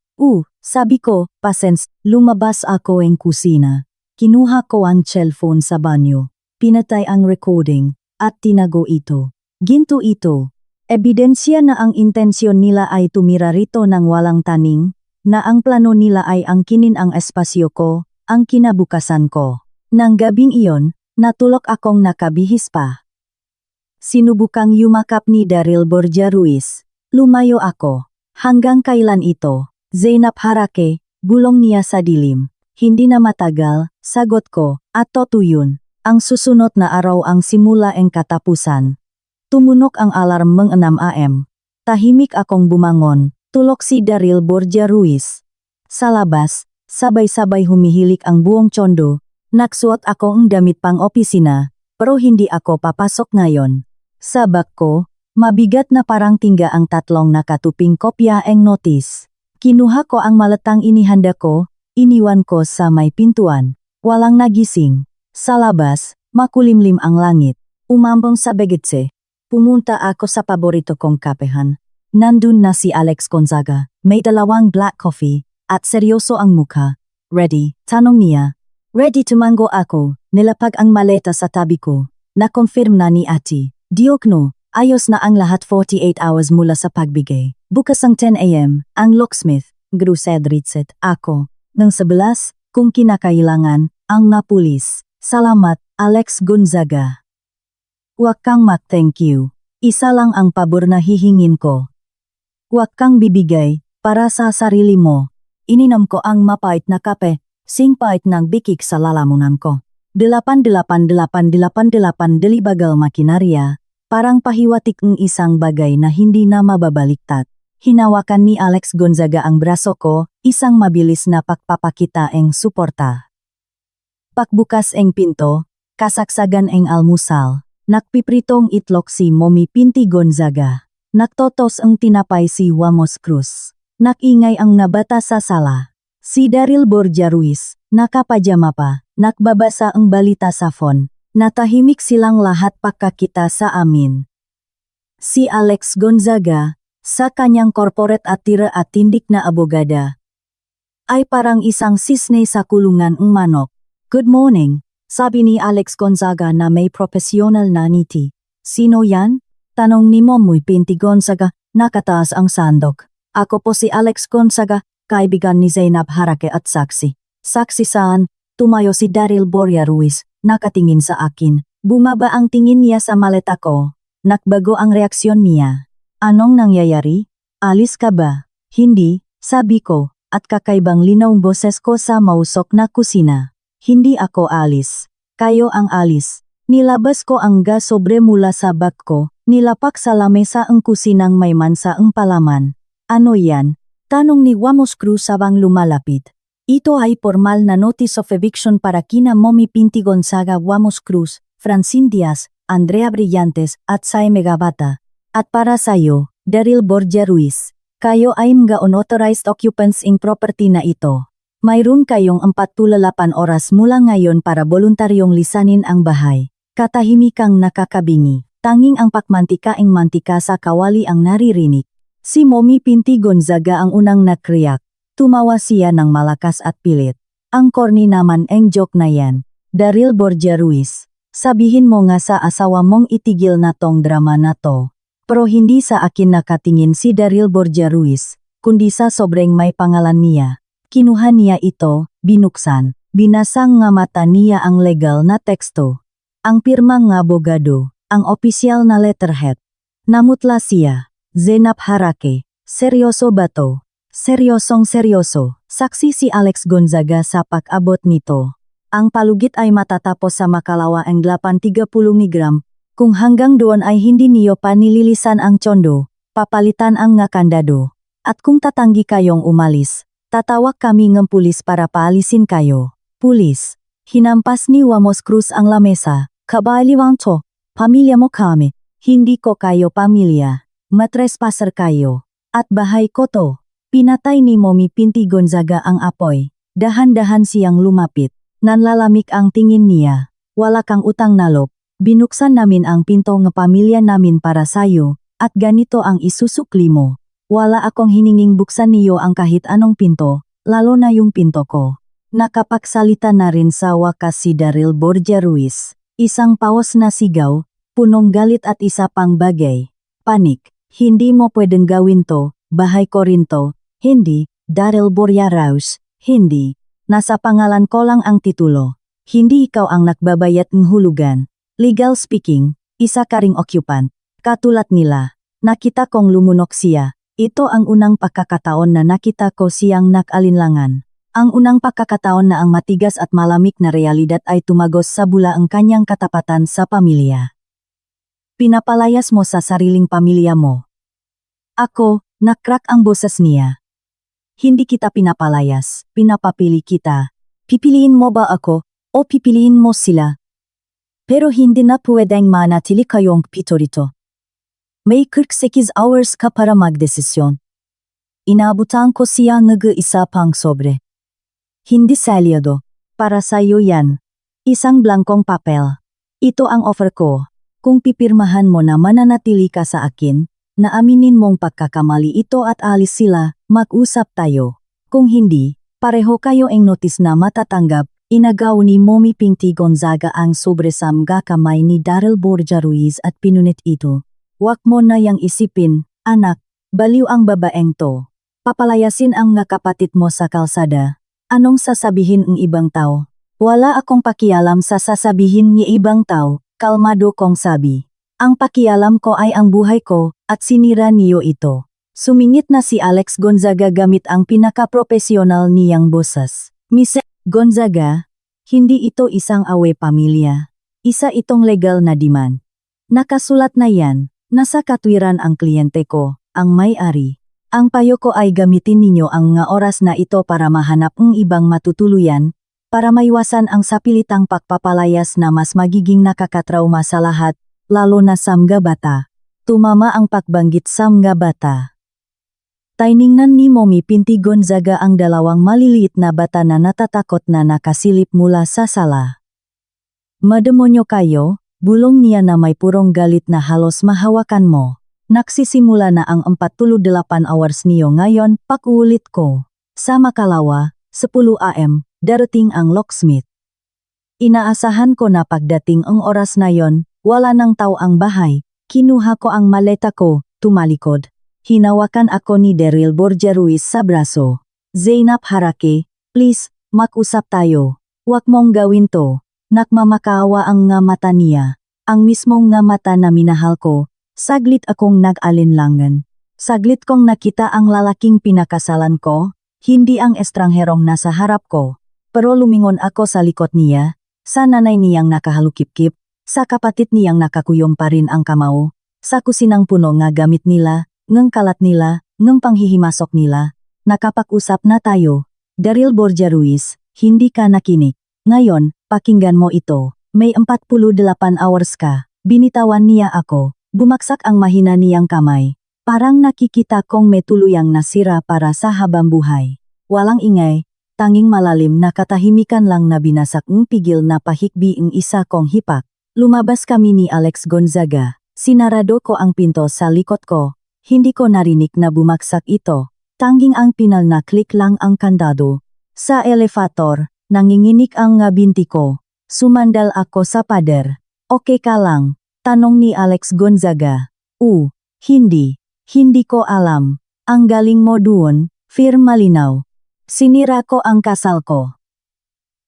Sabi ko, pasens, lumabas ako ng kusina. Kinuha ko ang cellphone sa banyo, pinatay ang recording, at tinago ito. Ginto ito. Ebidensya na ang intensyon nila ay tumira rito ng walang taning, na ang plano nila ay angkinin ang espasyo ko, ang kinabukasan ko. Nang gabing iyon, natulog akong nakabihis pa. Sinubukang yumakap ni Daryl Borja Ruiz. Lumayo ako. Hanggang kailan ito? Zainab Harake, bulong niya sa dilim. Hindi na matagal, sagot ko, at totoo yun. Ang susunod na araw ang simula ang katapusan. Tumunok ang alarm ng 6 AM. Tahimik akong bumangon, tulog si Daryl Borja Ruiz. Sa labas, sabay-sabay humihilik ang buong tsondo. Nagsuot ako ng damit pang opisina, pero hindi ako papasok ngayon. Sa bag ko, mabigat na parang tingga ang 3 nakatuping kopya ng notis. Kinuha ko ang malatang inihanda ko, iniwan ko sa may pintuan. Walang nagising. Sa labas, makulimlim ang langit. Umambong sa begetse. Pumunta ako sa paborito kong kapehan. Nandun na si Alex Gonzaga, may 2 black coffee, at seryoso ang mukha. Ready? Tanong niya. Ready tumango ako, nilapag ang maleta sa tabi ko. Na-confirm na ni ati. Diokno, ayos na ang lahat 48 hours mula sa pagbigay. Bukas ang 10 AM, ang locksmith, grusedritset, ako. Nang 11, kung kinakailangan, Ang napulis. Salamat, Alex Gonzaga. Huwag kang mag-thank you. Isa lang ang pabor na hihingin ko. Huwag kang bibigay, para sa sarili mo. Ininom ko ang mapait na kape, singpait ng bikik sa lalamunan ko. 888888 delibagal makinarya, parang pahiwatik ng isang bagay na hindi na mababaliktad. Hinawakan ni Alex Gonzaga ang braso ko, isang mabilis na pagpapakita ang suporta. Pagbukas ang pinto, kasaksagan ang almusal. Nakpipritong itlog si Mommy Pinti Gonzaga. Naktotos ang tinapay si Wamos Cruz. Nakingay ang nabata sa sala. Si Daryl Borja Ruiz, nakapajama pa, nakbabasa ang balita sa phone. Natahimik silang lahat pagkakita sa amin. Si Alex Gonzaga, sa kanyang corporate attire at tindik na abogada, ay parang isang sisne sa kulungan ng manok. Good morning. Sabi ni Alex Gonzaga na may profesional na ngiti. Sino yan? Tanong ni Mommy Pinti Gonzaga, nakataas ang sandok. Ako po si Alex Gonzaga, kaibigan ni Zainab Harake at saksi. Saksi saan? Tumayo si Daryl Borja Ruiz, nakatingin sa akin. Bumaba ang tingin niya sa maleta ko. Nakbago ang reaksyon niya. Anong nangyayari? Alis ka ba? Hindi, sabi ko, at kakaibang linaw boses ko sa mausok na kusina. Hindi ako alis. Kayo ang alis. Nilabas ko ang gas sobre mula sa bag ko, nilapak sa lamesa ang kusinang may mansa ang palaman. Ano yan? Tanong ni Wamos Cruz habang lumalapit. Ito ay formal na notice of eviction para kina Mommy Pinti Gonzaga, Wamos Cruz, Francine Diaz, Andrea Brillantes at Jaime Gabata. At para sayo, Daryl Borja Ruiz. Kayo ay mga unauthorized occupants ng property na ito. Mayroon kayong 48 oras mula ngayon para voluntaryong lisanin ang bahay. Katahimikang nakakabingi. Tanging ang pakmantikaing mantika sa kawali ang naririnig. Si Mommy Pinti Gonzaga ang unang nakriyak. Tumawa siya ng malakas at pilit. Ang corny naman ang joke na yan. Daryl Borja Ruiz. Sabihin mo nga sa asawa mong itigil na tong drama na to. Pero hindi sa akin nakatingin si Daryl Borja Ruiz, kundi sa sobrang may pangalan niya. Kinuha niya ito, binuksan, binasang nga mata niya ang legal na teksto. Ang pirma ng abogado, ang opisyal na letterhead. Namutla siya, Zainab Harake, seryoso ba to? Seryosong seryoso, saksi si Alex Gonzaga sa pag-abot nito. Ang palugit ay matatapos sa makalawa ang 830 mg, kung hanggang doon ay hindi niyo pa nililisan ang tsondo, papalitan ang nga kandado. At kung tatanggi kayong umalis, tatawag kami ng pulis para paalisin kayo. Pulis. Hinampas ni Wamos Cruz ang lamesa. Kabaliwang to, pamilya mo kami. Hindi ko kayo pamilya. Matrespasser kayo. At bahay ko to. Pinatay ni Mommy Pinti Gonzaga ang apoy. Dahan-dahan siyang lumapit. Nanlalamig ang tingin niya. Wala kang utang na loob. Binuksan namin ang pinto ng pamilya namin para sayo. At ganito ang isusukli mo. Wala akong hininging buksan niyo ang kahit anong pinto, lalo na yung pinto ko. Nakapagsalita na rin sa wakas si Daryl Borja Ruiz. Isang paos na sigaw, punong galit at isa pang bagay. Panik. Hindi mo pwedeng gawin to, bahay ko rin to. Hindi, Daryl Borja Ruiz. Hindi. Nasa pangalan ko lang ang titulo. Hindi ikaw ang nagbabayad ng hulugan. Legal speaking, isa ka ring occupant. Katulad nila. Nakita kong lumunok siya. Ito ang unang pagkakataon na nakita ko siyang nakalinlangan. Ang unang pagkakataon na ang matigas at malamig na realidad ay tumagos sa bula ang kanyang katapatan sa pamilya. Pinapalayas mo sa sariling pamilya mo. Ako, nakrak ang boses niya. Hindi kita pinapalayas, pinapapili kita. Pipiliin mo ba ako, o pipiliin mo sila? Pero hindi na pwedeng manatili kayong pito rito. May 48 hours ka para magdesisyon. Inabutan ko siya nag-isa pang sobre. Hindi selyado. Para sa'yo yan. Isang blankong papel. Ito ang offer ko. Kung pipirmahan mo na mananatili ka sa akin, na aminin mong pagkakamali ito at alis sila, mag-usap tayo. Kung hindi, pareho kayo ang notis na matatanggap. Inagaw ni Mommy Pinti Gonzaga ang sobre sa mga kamay ni Daryl Borja Ruiz at pinunit ito. Wag mo na yang isipin, anak, baliw ang babaeng to. Papalayasin ang nga kapatid mo sa kalsada. Anong sasabihin ng ibang tao? Wala akong pakialam sa sasabihin ni ibang tao, kalmado kong sabi. Ang pakialam ko ay ang buhay ko, at sinira niyo ito. Sumingit na si Alex Gonzaga gamit ang pinaka-profesional niyang boses. Ms. Gonzaga, hindi ito isang away pamilya. Isa itong legal na demand. Nakasulat na yan, nasa katwiran ang kliyente ko, ang may-ari. Ang payo ko ay gamitin ninyo ang nga oras na ito para mahanap ng ibang matutuluyan, para maiwasan ang sapilitang pagpapalayas na mas magiging nakakatrauma sa lahat, lalo na sa mga bata. Tumama ang pagbanggit sa mga bata. Tiningnan ni Mommy Pinti Gonzaga ang dalawang maliliit na bata na natatakot na nakasilip mula sa sala. Mademonyo kayo, bulong niya na may purong galit na halos mahawakan mo. Nagsisimula na ang 48 hours niyo ngayon, pakuulit ko. Sa makalawa, 10 AM, darating ang locksmith. Inaasahan ko na pagdating ang oras na yon, wala nang tao ang bahay. Kinuha ko ang maleta ko, tumalikod. Hinawakan ako ni Daryl Borja Ruiz sa braso. Zainab Harake, please, mag-usap tayo. Huwag mong gawin to. Nakmamakaawa ang nga mata niya. Ang mismong nga mata na minahal ko. Saglit akong nag-alinlangan. Saglit kong nakita ang lalaking pinakasalan ko, hindi ang estrangherong nasa harap ko. Pero lumingon ako sa likod niya, sa nanay niyang nakahalukip-kip, sa kapatid niyang nakakuyom pa rin ang kamao, sa kusinang puno nga gamit nila, ngang kalat nila, ngang panghihimasok nila. Nakapag-usap na tayo. Daryl Borja Ruiz, hindi ka nakinig. Ngayon, pakinggan mo ito. May 48 hours ka. Binitawan niya ako. Bumaksak ang mahina niyang kamay. Parang nakikita kong may tuluyang nasira para sa habang buhay. Walang ingay, tanging malalim na katahimikan lang na binasak ng pigil na pahikbi ang isa kong hipak. Lumabas kami ni Alex Gonzaga. Sinarado ko ang pinto sa likod ko. Hindi ko narinig na bumaksak ito. Tanging ang pinal na click lang ang kandado. Sa elevator, nanginginig ang nga binti ko. Sumandal ako sa pader. Okay ka lang? Tanong ni Alex Gonzaga. Hindi. Hindi ko alam. Ang galing mo doon, firm malinaw. Sinira ko ang kasal ko.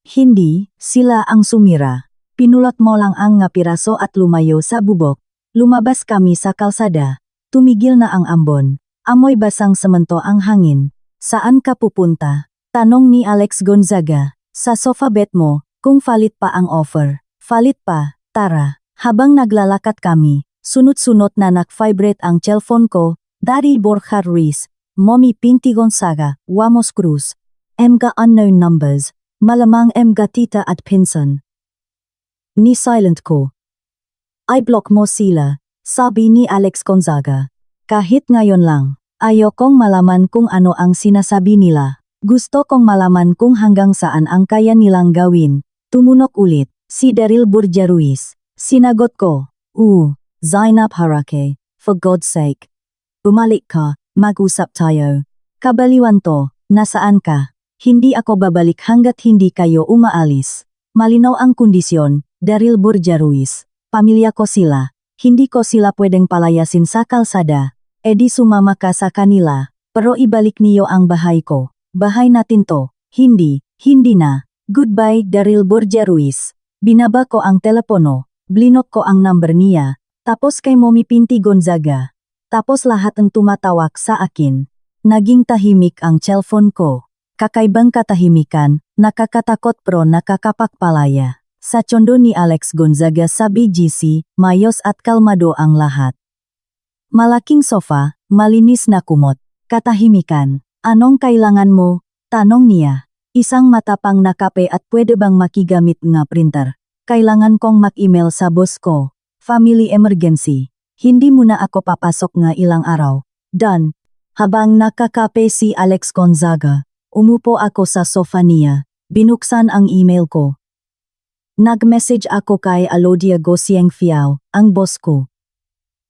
Hindi, sila ang sumira. Pinulot mo lang ang nga piraso at lumayo sa bubok. Lumabas kami sa kalsada. Tumigil na ang ambon. Amoy basang semento ang hangin. Saan ka pupunta? Tanong ni Alex Gonzaga. Sa sofa bed mo, kung valid pa ang offer. Valid pa, tara. Habang naglalakad kami, sunod-sunod na nag-vibrate ang cellphone ko, Daryl Borja Ruiz, Mommy Pinti Gonzaga, Wamos Cruz, mga unknown numbers, malamang mga tita at pinsan. Ni-silent ko. I-block mo sila, sabi ni Alex Gonzaga. Kahit ngayon lang, ayokong malaman kung ano ang sinasabi nila. Gusto kong malaman kung hanggang saan ang kaya nilang gawin. Tumunok ulit, si Daryl Borja Ruiz. Sinagot ko, Zainab Harake, for God's sake. Bumalik ka, mag-usap tayo. Kabaliwan to, nasaan ka? Hindi ako babalik hanggat hindi kayo umaalis. Malinaw ang kondisyon, Daryl Borja Ruiz. Pamilya ko sila, hindi ko sila pwedeng palayasin sa kalsada. Edi sumama ka sa kanila, pero ibalik niyo ang bahay ko. Bahay natin to, hindi na. Goodbye Daryl Borja Ruiz. Binaba ko ang telepono. Blinok ko ang number niya, tapos kay Mommy Pinti Gonzaga. Tapos lahat ang tumatawag sa akin. Naging tahimik ang cellphone ko. Kakaibang katahimikan, nakakatakot pero nakakapagpalaya. Sa tsondo ni Alex Gonzaga sa BGC, mayos at kalmado ang lahat. Malaking sofa, malinis na kumot. Katahimikan. Anong kailangan mo? Tanong niya. Isang matapang na kape at pwede bang makigamit nga printer? Kailangan kong mag-email sa boss ko. Family emergency. Hindi muna ako papasok nga ilang araw. Done. Habang nakakape si Alex Gonzaga, umupo ako sa sofa niya. Binuksan ang email ko. Nag-message ako kay Alodia Gosieng Fiao, ang boss ko.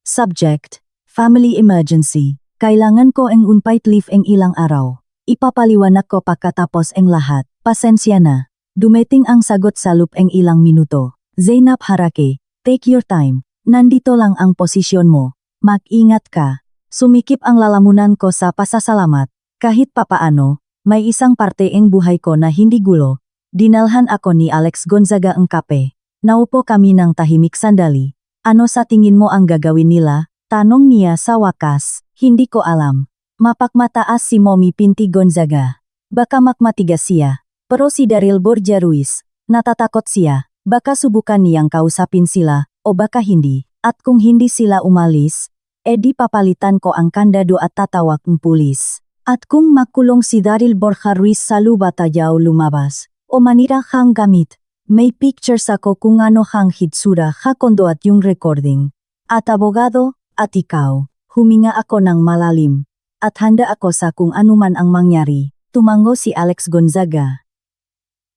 Subject, family emergency. Kailangan ko ang unpaid leave ang ilang araw. Ipapaliwanag ko pagkatapos ang lahat. Pasensya na. Dumating ang sagot sa loop ang ilang minuto. Zainab Harake, take your time. Nandito lang ang posisyon mo. Mag-ingat ka. Sumikip ang lalamunan ko sa pasasalamat. Kahit papaano, may isang parte ang buhay ko na hindi gulo. Dinalhan ako ni Alex Gonzaga ang kape. Naupo kami ng tahimik sandali. Ano sa tingin mo ang gagawin nila? Tanong niya sa wakas. Hindi ko alam. Mapakmataas si Mommy Pinti Gonzaga. Baka makmatigas siya. Pero si Daryl Borgia Ruiz, natatakot siya. Baka subukan niyang kausapin sila, o baka hindi. At kung hindi sila umalis, edi papalitan ko ang kandado at tatawag ng pulis. At kung makulong si Daryl Borgia Ruiz sa lubat ayaw lumabas, o manira kang gamit, may pictures ako kung ano kang hitsura hakondo at yung recording. At abogado, at ikaw, huminga ako ng malalim. At handa ako sa kung anuman ang mangyari. Tumango si Alex Gonzaga.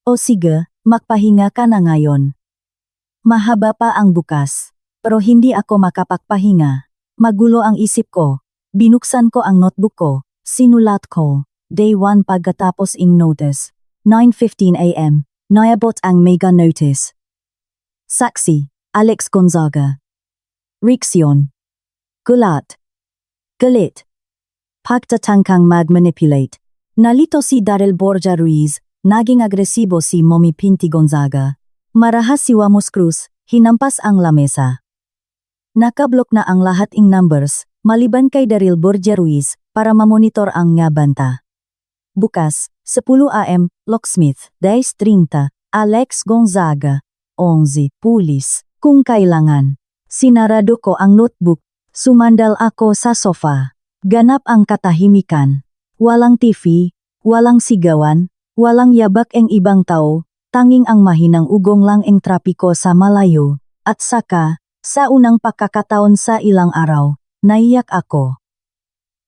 O sige, magpahinga ka na ngayon. Mahaba pa ang bukas, pero hindi ako makapagpahinga. Magulo ang isip ko. Binuksan ko ang notebook ko, sinulat ko, Day 1 pagkatapos ing notice. 9:15 AM, nayabot ang mega notice. Saksi, Alex Gonzaga. Reaksyon. Gulat. Galit. Pagtatangkang mag-manipulate. Nalito si Daryl Borgia Ruiz, naging agresibo si Mommy Pinti Gonzaga. Marahas si Wamos Cruz, hinampas ang lamesa. Nakablok na ang lahat ng numbers, maliban kay Daryl Borgia Ruiz, para mamonitor ang nga banta. Bukas, 10 AM, Locksmith, Days 30, Alex Gonzaga, 11, Pulis, kung kailangan. Sinarado ko ang notebook, sumandal ako sa sofa. Ganap ang katahimikan. Walang TV, walang sigawan, walang yabak ang ibang tao, tanging ang mahinang ugong lang ang trapiko sa malayo. At saka, sa unang pagkakataon sa ilang araw, naiyak ako.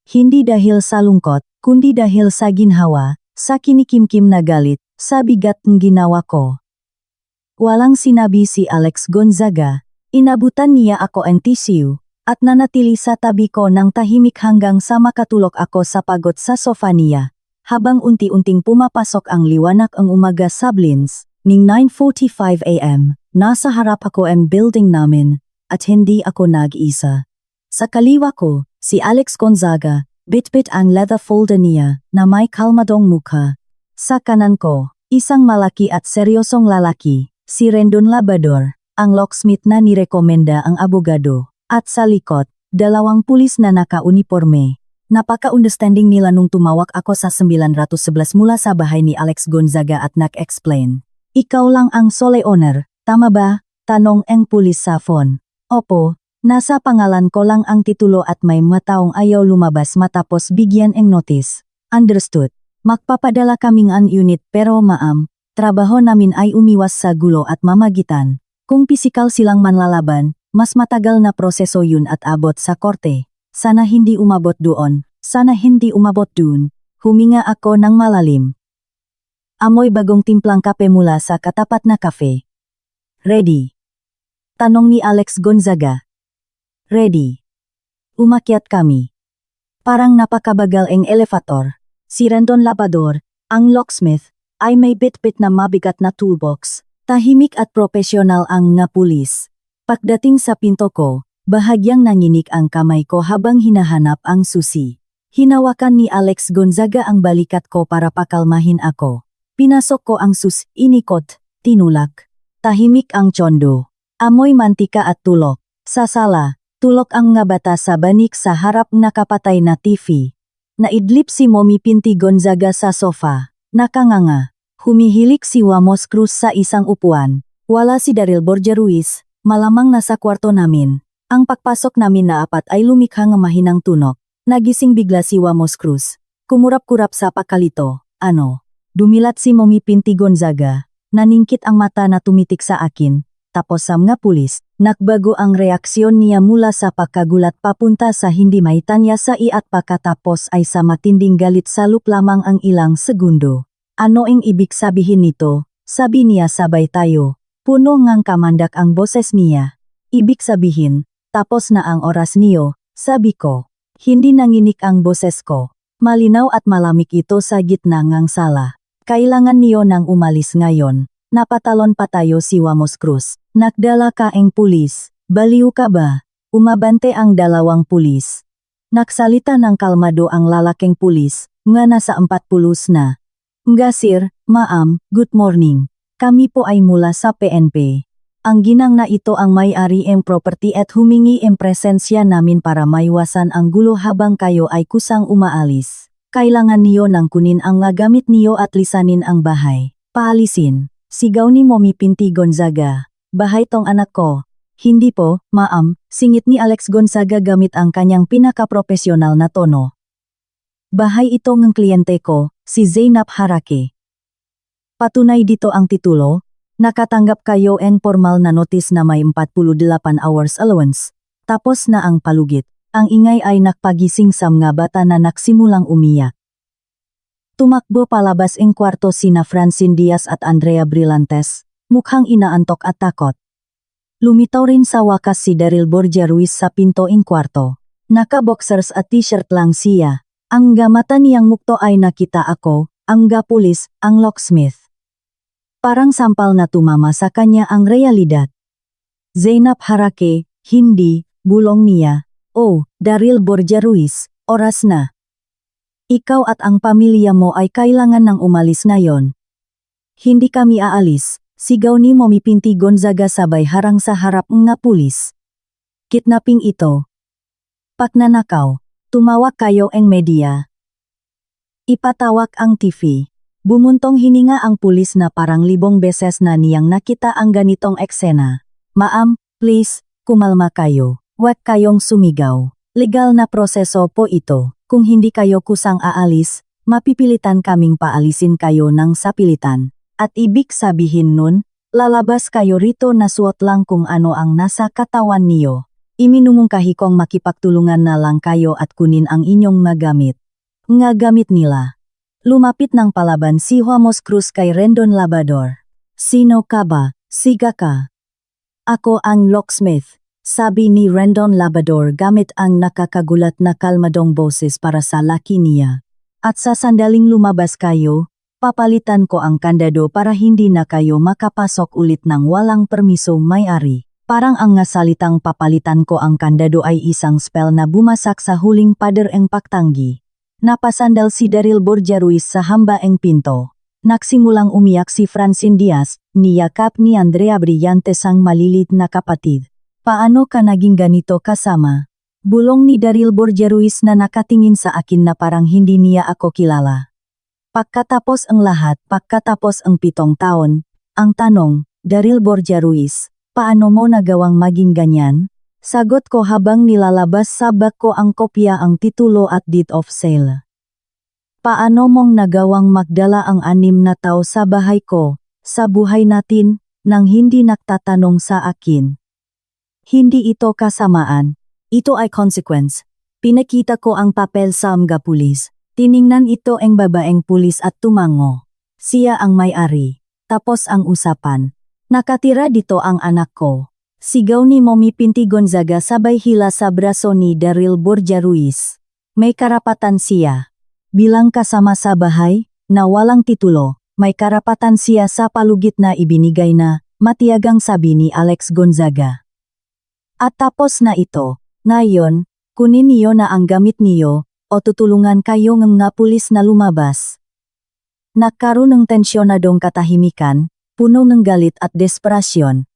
Hindi dahil sa lungkot, kundi dahil sa ginhawa, sa kinikimkim na galit, sa bigat ng ginawa ko. Walang sinabi si Alex Gonzaga, inabutan niya ako ang tissue, at nanatili sa tabi ko ng tahimik hanggang sa makatulog ako sa pagod sa sofa niya. Habang unti-unting pumapasok ang liwanag ang umaga sa Blins, ning 9:45 AM, nasa harap ako ang building namin, at hindi ako nag-isa. Sa kaliwa ko, si Alex Gonzaga, bitbit ang leather folder niya na may kalmadong mukha. Sa kanan ko, isang malaki at seryosong lalaki, si Rendon Labrador, ang locksmith na nirekomenda ang abogado. At sa likod, 2 pulis na naka-uniforme. Napaka-understanding nila nung tumawag ako sa 911 mula sa bahay ni Alex Gonzaga at nag-explain. Ikaw lang ang sole owner, tama ba? Tanong ang pulis sa phone. Opo, nasa pangalan ko lang ang titulo at may mga taong ayaw lumabas matapos bigyan ang notice. Understood. Magpapadala kaming an unit pero ma'am, trabaho namin ay umiwas sa gulo at mamagitan. Kung pisikal silang manlalaban, mas matagal na proseso yun at abot sa korte. Sana hindi umabot doon, sana hindi umabot dun. Huminga ako ng malalim. Amoy bagong timplang kape mula sa katapat na kafe. Ready? Tanong ni Alex Gonzaga. Ready. Umakyat kami. Parang napakabagal ang elevator. Si Rendon Labrador, ang locksmith, ay may bit-bit na mabigat na toolbox. Tahimik at profesional ang nga pulis. Pagdating sa pinto ko, bahagyang nanginig ang kamay ko habang hinahanap ang susi. Hinawakan ni Alex Gonzaga ang balikat ko para pakalmahin ako. Pinasok ko ang inikot, tinulak. Tahimik ang tsondo. Amoy mantika at tulok. Sa sala, tulok ang nga bata sa banik sa harap nakapatay na TV. Naidlip si Mommy Pinti Gonzaga sa sofa. Nakanganga. Humihilik si Wamos Cruz sa isang upuan. Wala si Daryl Borgia Ruiz. Malamang nasa kwarto namin. Ang pagpasok namin na apat ay lumikha ng mahinang tunog. Nagising bigla si Wamos Cruz. Kumurap-kurap sa pakalito. Ano? Dumilat si Mommy Pinti Gonzaga. Naningkit ang mata na tumitik sa akin. Tapos sa mga pulis, nagbago ang reaksyon niya mula sa pagkagulat papunta sa hindi maitanya sa at pagkatapos ay sa matinding galit salop lamang ang ilang segundo. Ano ang ibig sabihin nito? Sabi niya sabay tayo. Puno ngang kamandak ang boses niya. Ibig sabihin, tapos na ang oras niyo, sabi ko. Hindi nanginig ang boses ko. Malinaw at malamig ito sa gitna ngang sala. Kailangan niyo nang umalis ngayon. Napatalon pa tayo si Wamos Cruz. Nagdala ka ang pulis. Baliw ka ba? Umabante ang 2 pulis. Nagsalita ng kalmado ang lalaking pulis, nga nasa 40 na. Nga sir, Ma'am, good morning. Kami po ay mula sa PNP. Ang ginang na ito ang may-ari ng property at humingi ang presensya namin para maiwasan ang gulo habang kayo ay kusang umaalis. Kailangan niyo nang kunin ang mga gamit niyo at lisanin ang bahay. Paalisin. Sigaw ni Mommy Pinti Gonzaga. Bahay tong anak ko. Hindi po, ma'am, singit ni Alex Gonzaga gamit ang kanyang pinaka-profesional na tono. Bahay ito ng kliyente ko, si Zainab Harake. Patunay dito ang titulo, nakatanggap kayo ng formal na notice na may 48 hours allowance. Tapos na ang palugit. Ang ingay ay nakpagising sa mga bata na nagsimulang umiyak. Tumakbo palabas ang kwarto sina Francine Diaz at Andrea Brillantes, mukhang inaantok at takot. Lumitaw rin sa wakas si Daryl Borgia Ruiz sa pinto ng kwarto. Naka-boxers at t-shirt lang siya. Ang mata niyang mukto ay nakita ako, ang pulis, ang locksmith. Parang sampal na tumama sa kanya ang realidad. Zainab Harake, hindi, bulong niya. Oh, Daryl Borgia Ruiz, oras na. Ikaw at ang pamilya mo ay kailangan ng umalis ngayon. Hindi kami aalis, sigaw ni Mommy Pinti Gonzaga sabay harang sa harap ng pulis. Kidnapping ito. Pagnanakaw, tumawag kayo ang media. Ipatawag ang TV. Bumuntong hininga ang pulis na parang 1,000 beses na niyang nakita ang ganitong eksena. Ma'am, please, kumalma kayo. Huwag kayong sumigaw. Legal na proseso po ito. Kung hindi kayo kusang aalis, mapipilitan kaming paalisin kayo ng sapilitan. At ibig sabihin nun, lalabas kayo rito na suot lang kung ano ang nasa katawan niyo. Iminumungkahi kong makipagtulungan na lang kayo at kunin ang inyong magamit. Nga gamit nila. Lumapit ng palaban si Juamos Cruz kay Rendon Labrador. Sino ka ba? Siga ka. Ako ang locksmith, sabi ni Rendon Labrador gamit ang nakakagulat na kalmadong boses para sa laki niya. At sa sandaling lumabas kayo, papalitan ko ang kandado para hindi na kayo makapasok ulit ng walang permiso may-ari. Parang ang salitang papalitan ko ang kandado ay isang spell na bumasak sa huling pader ng pagtanggi. Napasandal si Daryl Borgia Ruiz sa hamba ng pinto. Nagsimulang umiyak si Francine Diaz, niyakap ni Andrea Brillantes ang malilit na kapatid. Paano ka naging ganito kasama? Bulong ni Daryl Borgia Ruiz na nakatingin sa akin na parang hindi niya ako kilala. Pagkatapos ang lahat, pagkatapos ang 7 taon, ang tanong, Daryl Borgia Ruiz, paano mo nagawang maging ganyan? Sagot ko habang nilalabas sa bag ko ang kopya ang titulo at deed of sale. Paano mong nagawang magdala ang 6 na tao sa bahay ko, sa buhay natin, nang hindi nagtatanong sa akin? Hindi ito kasamaan. Ito ay consequence. Pinakita ko ang papel sa mga pulis. Tiningnan ito ang babaeng pulis at tumango. Siya ang may-ari. Tapos ang usapan. Nakatira dito ang anak ko. Sigaw ni Mommy Pinti Gonzaga sabay hila sa braso ni Daryl Borgia Ruiz. May karapatan siya. Bilang kasama sa bahay, na walang titulo, may karapatan siya sa palugit na ibinigay na, matiyagang sabi ni Alex Gonzaga. At tapos na ito, ngayon, kunin niyo na ang gamit niyo, o tutulungan kayo ng mga pulis na lumabas. Nagkaroon ng tensyonadong katahimikan, puno ng galit at desperasyon.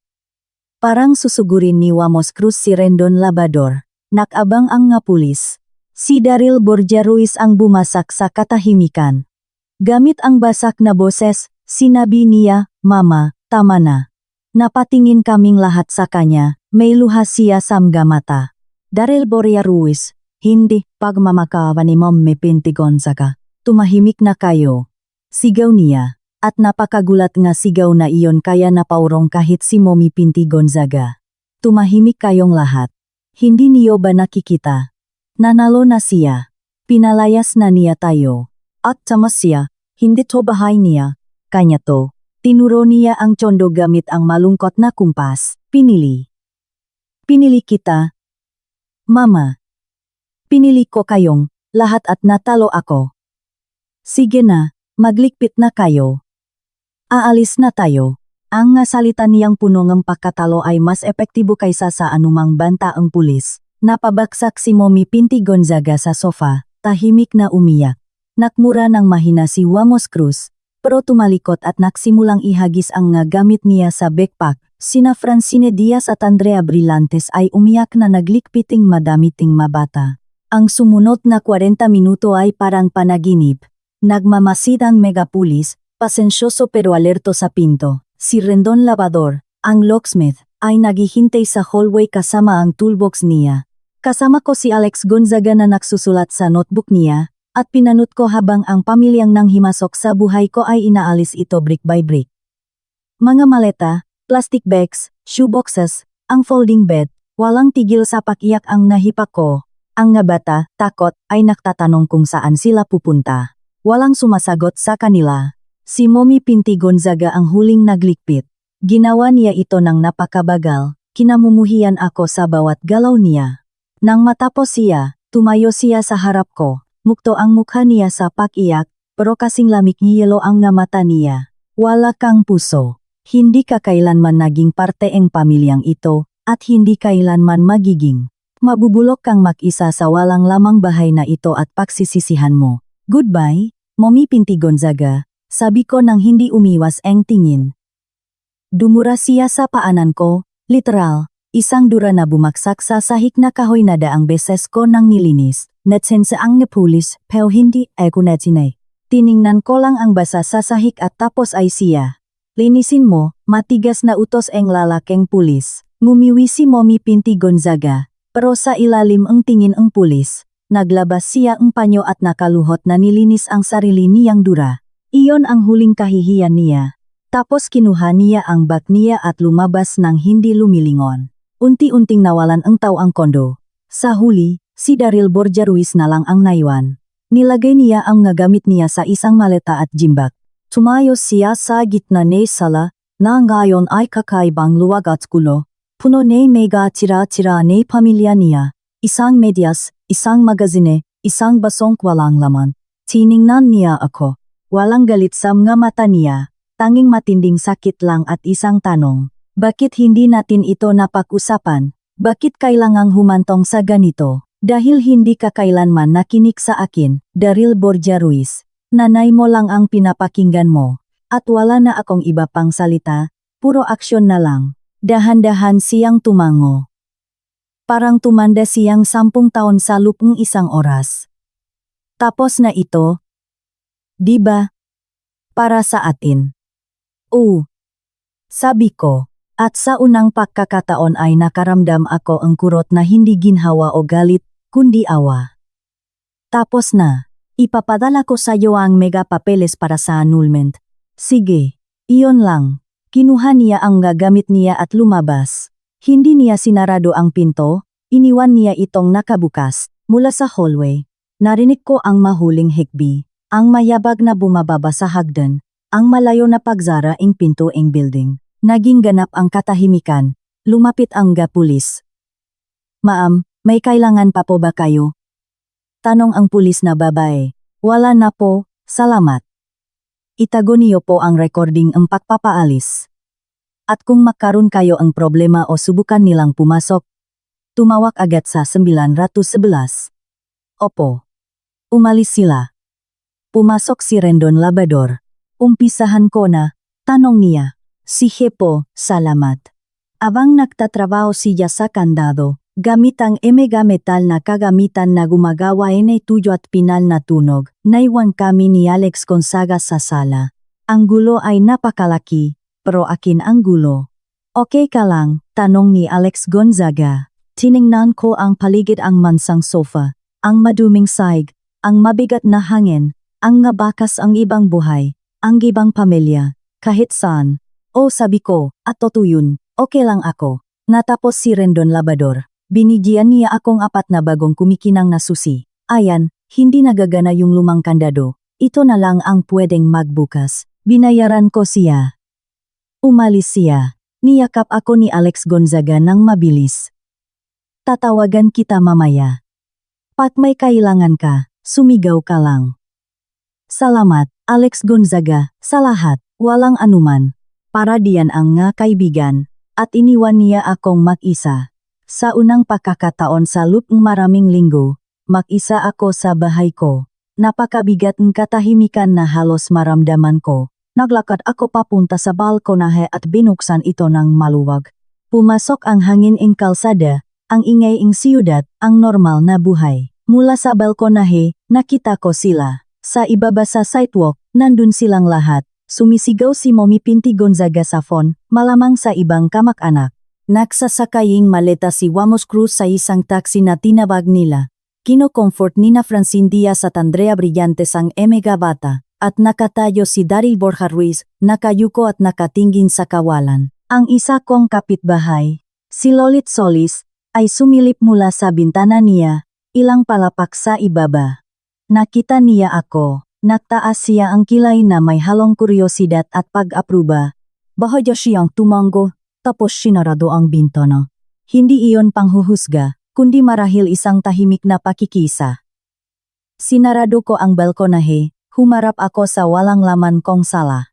Parang susugurin ni Juamos Cruz si Rendon Labrador, nakabang ang nga pulis. Si Daryl Borgia Ruiz ang bumasak sa katahimikan. Gamit ang basak na boses, sinabi niya, Mama, tama na. Napatingin kaming lahat sa kanya, may luha siya sa mga mata. Daryl Borgia Ruiz, hindi, pagmamakawa ni Mommy Pinti Gonzaga. Tumahimik na kayo. Sigaw niya. At napakagulat nga sigaw na iyon kaya napaurong kahit si Mommy Pinti Gonzaga. Tumahimik kayong lahat. Hindi niyo ba nakikita? Nanalo na siya. Pinalayas na niya tayo. At tama siya, hindi to bahay niya. Kanya to. Tinuro niya ang tsondo gamit ang malungkot na kumpas. Pinili. Pinili kita. Mama. Pinili ko kayong lahat at natalo ako. Sige na, maglikpit na kayo. Aalis na tayo. Ang salita niyang puno ng pagkatalo ay mas epektibo kaysa sa anumang banta ang pulis. Napabagsak si Mommy Pinti Gonzaga sa sofa, tahimik na umiyak. Nakmura ng mahina si Juamos Cruz. pero tumalikot at nagsimulang ihagis ang nga gamit niya sa backpack. Sina Francine Diaz at Andrea Brillantes ay umiyak na naglikpiting madamiting mabata. Ang sumunod na 40 minuto ay parang panaginip. Nagmamasid ang megapulis, pasensyoso pero alerto sa pinto. Si Rendon Lavador, ang locksmith, ay naghihintay sa hallway kasama ang toolbox niya. Kasama ko si Alex Gonzaga na nagsusulat sa notebook niya, at pinanut ko habang ang pamilyang nang himasok sa buhay ko ay inaalis ito brick by brick. Mga maleta, plastic bags, shoeboxes, ang folding bed, walang tigil sa pakiyak ang nahipak ko. Ang nga bata, takot, ay nagtatanong kung saan sila pupunta. Walang sumasagot sa kanila. Si Mommy Pinti Gonzaga ang huling naglikpit. Ginawa niya ito ng napakabagal, kinamumuhian ako sa bawat galaw niya. Nang matapos siya, tumayo siya sa harap ko, mukto ang mukha niya sa pakiyak, pero kasing lamig ni yelo ang nga mata niya. Wala kang puso. Hindi ka kailanman naging parte ng pamilyang ito, at hindi kailanman magiging. Mabubulok kang mag-isa sa walang lamang bahay na ito at pagsisisihan mo. Goodbye, Mommy Pinti Gonzaga, sabi ko nang hindi umiwas ang tingin. Dumura siya sa paanan ko, literal, isang dura na bumaksak sa sahig na kahoy na daang beses ko nang nilinis, netsensa ang pulis, pero hindi ako natinay. Tiningnan ko lang ang basa sa sahig at tapos ay siya. Linisin mo, matigas na utos ang lalaking pulis. Ngumiwi si Mommy Pinti Gonzaga, pero sa ilalim ang tingin ang pulis. Naglabas siya ang panyo at nakaluhot na nilinis ang sarili niyang dura. Iyon ang huling kahihiyan niya. Tapos kinuha niya ang bag niya at lumabas nang hindi lumilingon. Unti-unting nawalan ang tao ang kondo. Sa huli, si Daryl Borja Ruiz na lang ang naiwan. Nilagay niya ang gamit niya sa isang maleta at jimbak. Tumayo siya sa gitna ng sala, na ngayon ay kakaibang luwag at gulo. Puno ng mega tira-tira ng pamilya niya. Isang medyas, isang magazine, isang basong walang laman. Tiningnan niya ako. Walang galit sa mga mata niya. Tanging matinding sakit lang at isang tanong. Bakit hindi natin ito napag-usapan? Bakit kailangang humantong sa ganito? Dahil hindi ka kailanman nakinig sa akin, Daryl Borja Ruiz. Nanay mo lang ang pinapakinggan mo. At wala na akong iba pang salita, puro aksyon na lang. Dahan-dahan siyang tumango. Parang tumanda siyang 10 taon sa lupong isang oras. Tapos na ito? Diba? Para sa atin. Sabi ko, at sa unang pagkakataon ay nakaramdam ako ang kurot na hindi ginhawa o galit, kundi awa. Tapos na, ipapadala ko sa iyo ang mega papeles para sa annulment. Sige, iyon lang. Kinuha niya ang gagamit niya at lumabas. Hindi niya sinarado ang pinto, iniwan niya itong nakabukas. Mula sa hallway, narinig ko ang mahuling hikbi, ang mayabag na bumababa sa hagdan. Ang malayo na pagzara ing pinto ing building. Naging ganap ang katahimikan. Lumapit ang pulis. Ma'am, may kailangan pa po ba kayo? Tanong ang pulis na babae. Wala na po, salamat. Itago niyo po ang recording ang pagpapaalis. At kung magkaroon kayo ang problema o subukan nilang pumasok, tumawag agad sa 911. Opo. Umalis sila. Pumasok si Rendon Lavador. Umpisahan ko na, tanong niya. Sige po, salamat. Abang nagtatrabaho siya sa kandado, gamit ang mega metal na kagamitan na gumagawa tuyo at pinal na tunog, naiwan kami ni Alex Gonzaga sa sala. Ang gulo ay napakalaki, pero akin ang gulo. Okay ka lang, tanong ni Alex Gonzaga. Tiningnan ko ang paligid ang mansang sofa, ang maduming saig, ang mabigat na hangin, ang ngabakas ang ibang buhay. Ang ibang pamilya, kahit saan. Sabi ko, at yun, okay lang ako. Natapos si Rendon Lavador. Binigyan niya akong 4 na bagong kumikinang na susi. Ayan, hindi nagagana yung lumang kandado. Ito na lang ang pwedeng magbukas. Binayaran ko siya. Umalis siya. Niyakap ako ni Alex Gonzaga ng mabilis. Tatawagan kita mamaya. Pag may kailangan ka, sumigaw ka lang. Salamat, Alex Gonzaga, sa lahat, walang anuman. Para diyan ang kaibigan, at iniwan niya akong mag-isa. Sa unang pagkakataon sa lupang maraming linggo, mag-isa ako sa bahay ko. Napakabigat ng katahimikan na halos maramdaman ko, Naglakad ako papunta sa balkonahe at binuksan ito ng maluwag. Pumasok ang hangin ing kalsada, ang ingay ing siyudad, ang normal na buhay. Mula sa balkonahe, nakita ko sila. Sa ibaba sa sidewalk, nandun silang lahat. Sumisigaw si Mommy Pinti Gonzaga sa phone, malamang sa ibang kamag-anak. Nagsasakaying maleta si Wamos Cruz sa isang taxi na tinabag nila. Kino-comfort ni na Francine Diaz at Andrea Brillantes ang emega bata, at nakatayo si Daryl Borja Ruiz, nakayuko at nakatingin sa kawalan. Ang isa kong kapitbahay, si Lolit Solis, ay sumilip mula sa bintana niya, ilang palapak sa ibaba. Nakita niya ako. Nagtaas siya ang kilay na may halong kuryosidad at pag-apruba. Bahadya siyang tumango, tapos sinarado ang bintana. Hindi iyon panghuhusga, kundi marahil isang tahimik na pakikisa. Sinarado ko ang balkonahe, humarap ako sa walang laman kong sala.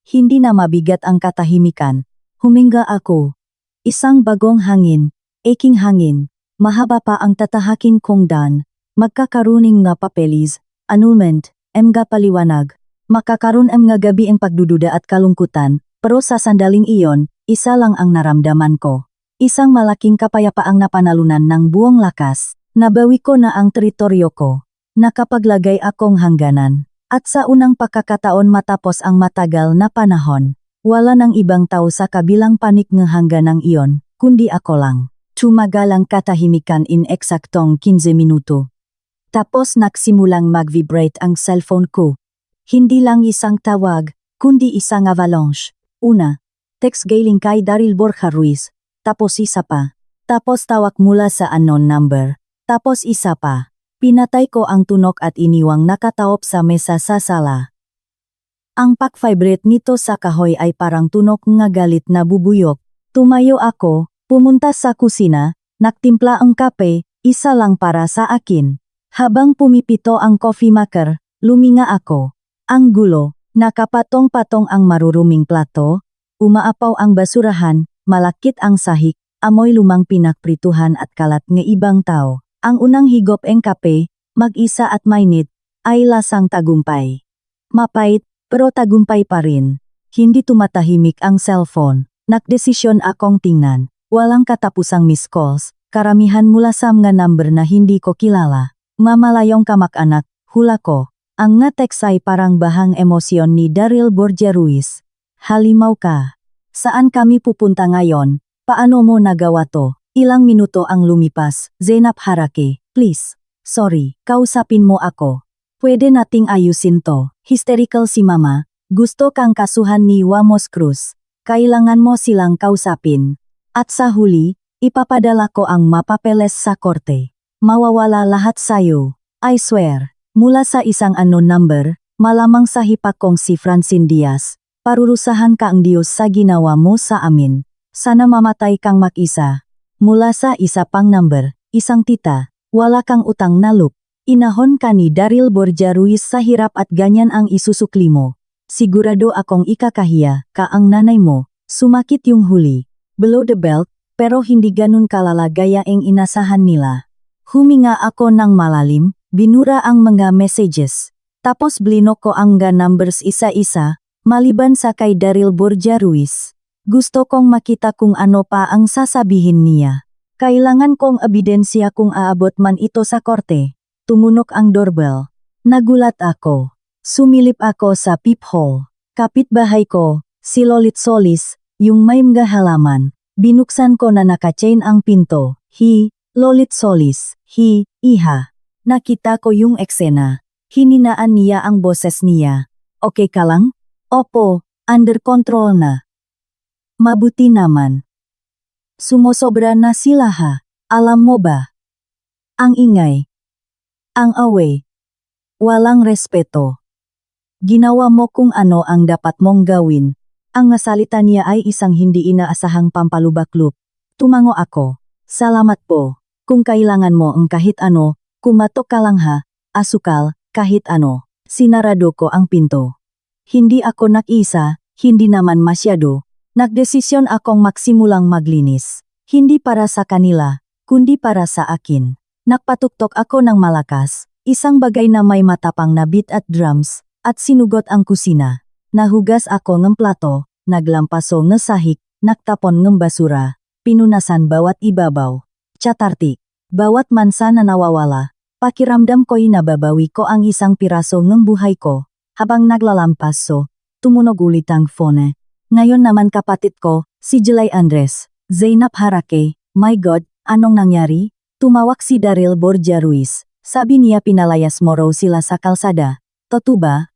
Hindi na mabigat ang katahimikan. Huminga ako. Isang bagong hangin, eking hangin, mahaba pa ang tatahakin kong daan, magkakaruning nga papelis, annulment, mga paliwanag. Makakaroon ang nga gabi ang pagdududa at kalungkutan, pero sa sandaling iyon, isa lang ang naramdaman ko. Isang malaking kapayapaang napanalunan ng buong lakas. Nabawi ko na ang teritoryo ko. Nakapaglagay akong hangganan. At sa unang pagkakataon matapos ang matagal na panahon, wala nang ibang tao sa kabilang panig ng hangganang iyon, kundi ako lang. Tumagal ang katahimikan in eksaktong 15 minuto. Tapos nagsimulang mag-vibrate ang cellphone ko. Hindi lang isang tawag, kundi isang avalanche. Una, text galing kay Daryl Borja Ruiz. Tapos isa pa. Tapos tawag mula sa unknown number. Tapos isa pa. Pinatay ko ang tunok at iniwang nakataop sa mesa sa sala. Ang pag-vibrate nito sa kahoy ay parang tunok nga galit na bubuyok. Tumayo ako, pumunta sa kusina, nagtimpla ang kape, isa lang para sa akin. Habang pumipito ang coffee maker, luminga ako. Ang gulo, nakapatong-patong ang maruruming plato, umaapaw ang basurahan, malakit ang sahig, amoy lumang pinakprituhan at kalat ng ibang tao. Ang unang higop ng kape, mag-isa at mainit, ay lasang tagumpay. Mapait, pero tagumpay pa rin. Hindi tumatahimik ang cellphone. Nagdesisyon akong tingnan. Walang katapusang missed calls, karamihan mula sa mga number na hindi ko kilala. Mamalayong kamag-anak, hula ko. Ang nga text ay parang bahang emosyon ni Daryl Borja Ruiz. Halimaw ka. Saan kami pupunta ngayon? Paano mo nagawa to? Ilang minuto ang lumipas. Zainab Harake, please. Sorry, kausapin mo ako. Pwede nating ayusin to. Hysterical si mama. Gusto kang kasuhan ni Wamos Cruz. Kailangan mo silang kausapin. At sa huli, ipapadala ko ang mapapeles sa korte. Mawawala lahat sayo. I swear. Mula sa isang unknown number, malamang sa hipak kong si Francine Diaz, parurusahan ka ang Diyos sa ginawa mo sa amin. Sana mamatay kang mag-isa. Mula sa isa pang number, isang tita, wala kang utang na loob. Inahon ka ni Daryl Borja Ruiz sa hirap at ganyan ang isusukli mo. Sigurado akong ikakahiya ka ang nanay mo. Sumakit yung huli. Below the belt, pero hindi ganun kalala gaya ang inasahan nila. Huminga ako ng malalim, binura ang mga messages. Tapos blinok ko ang mga numbers isa-isa, maliban sa kay Daryl Borja Ruiz. Gusto kong makita kung ano pa ang sasabihin niya. Kailangan kong ebidensya kung aabot man ito sa korte. Tumunok ang doorbell. Nagulat ako. Sumilip ako sa peephole. Kapitbahay ko, si Lolit Solis, yung may mga halaman. Binuksan ko na naka-chain ang pinto. Lolit Solis, iha. Nakita ko yung eksena. Hininaan niya ang boses niya. Okay ka lang? Opo, under control na. Mabuti naman. Sumosobra na sila ha. Alam mo ba? Ang ingay. Ang away. Walang respeto. Ginawa mo kung ano ang dapat mong gawin. Ang salita niya ay isang hindi inaasahang pampalubaklop. Tumango ako. Salamat po. Kung kailangan mo ang kahit ano, kumatok ka lang ha, asukal, kahit ano. Sinarado ko ang pinto. Hindi ako nag-isa, hindi naman masyado. Nagdesisyon akong magsimulang maglinis. Hindi para sa kanila, kundi para sa akin. Nagpatuktok ako ng malakas, isang bagay na may matapang na beat at drums, at sinugot ang kusina. nahugas ako ng plato, naglampaso ng sahig, nagtapon ng basura, pinunasan bawat ibabaw. Chatartik, bawat mansa na nawawala, pakiramdam ko'y nababawi ko ang isang piraso ng buhay ko, habang naglalampaso, tumunog ulit ang phone. Ngayon naman kapatid ko, si Jelay Andres, Zainab Harake, my God, anong nangyari? Tumawak si Daryl Borgia Ruiz, sabi niya pinalayas mo raw sila sa kalsada. Totoo ba?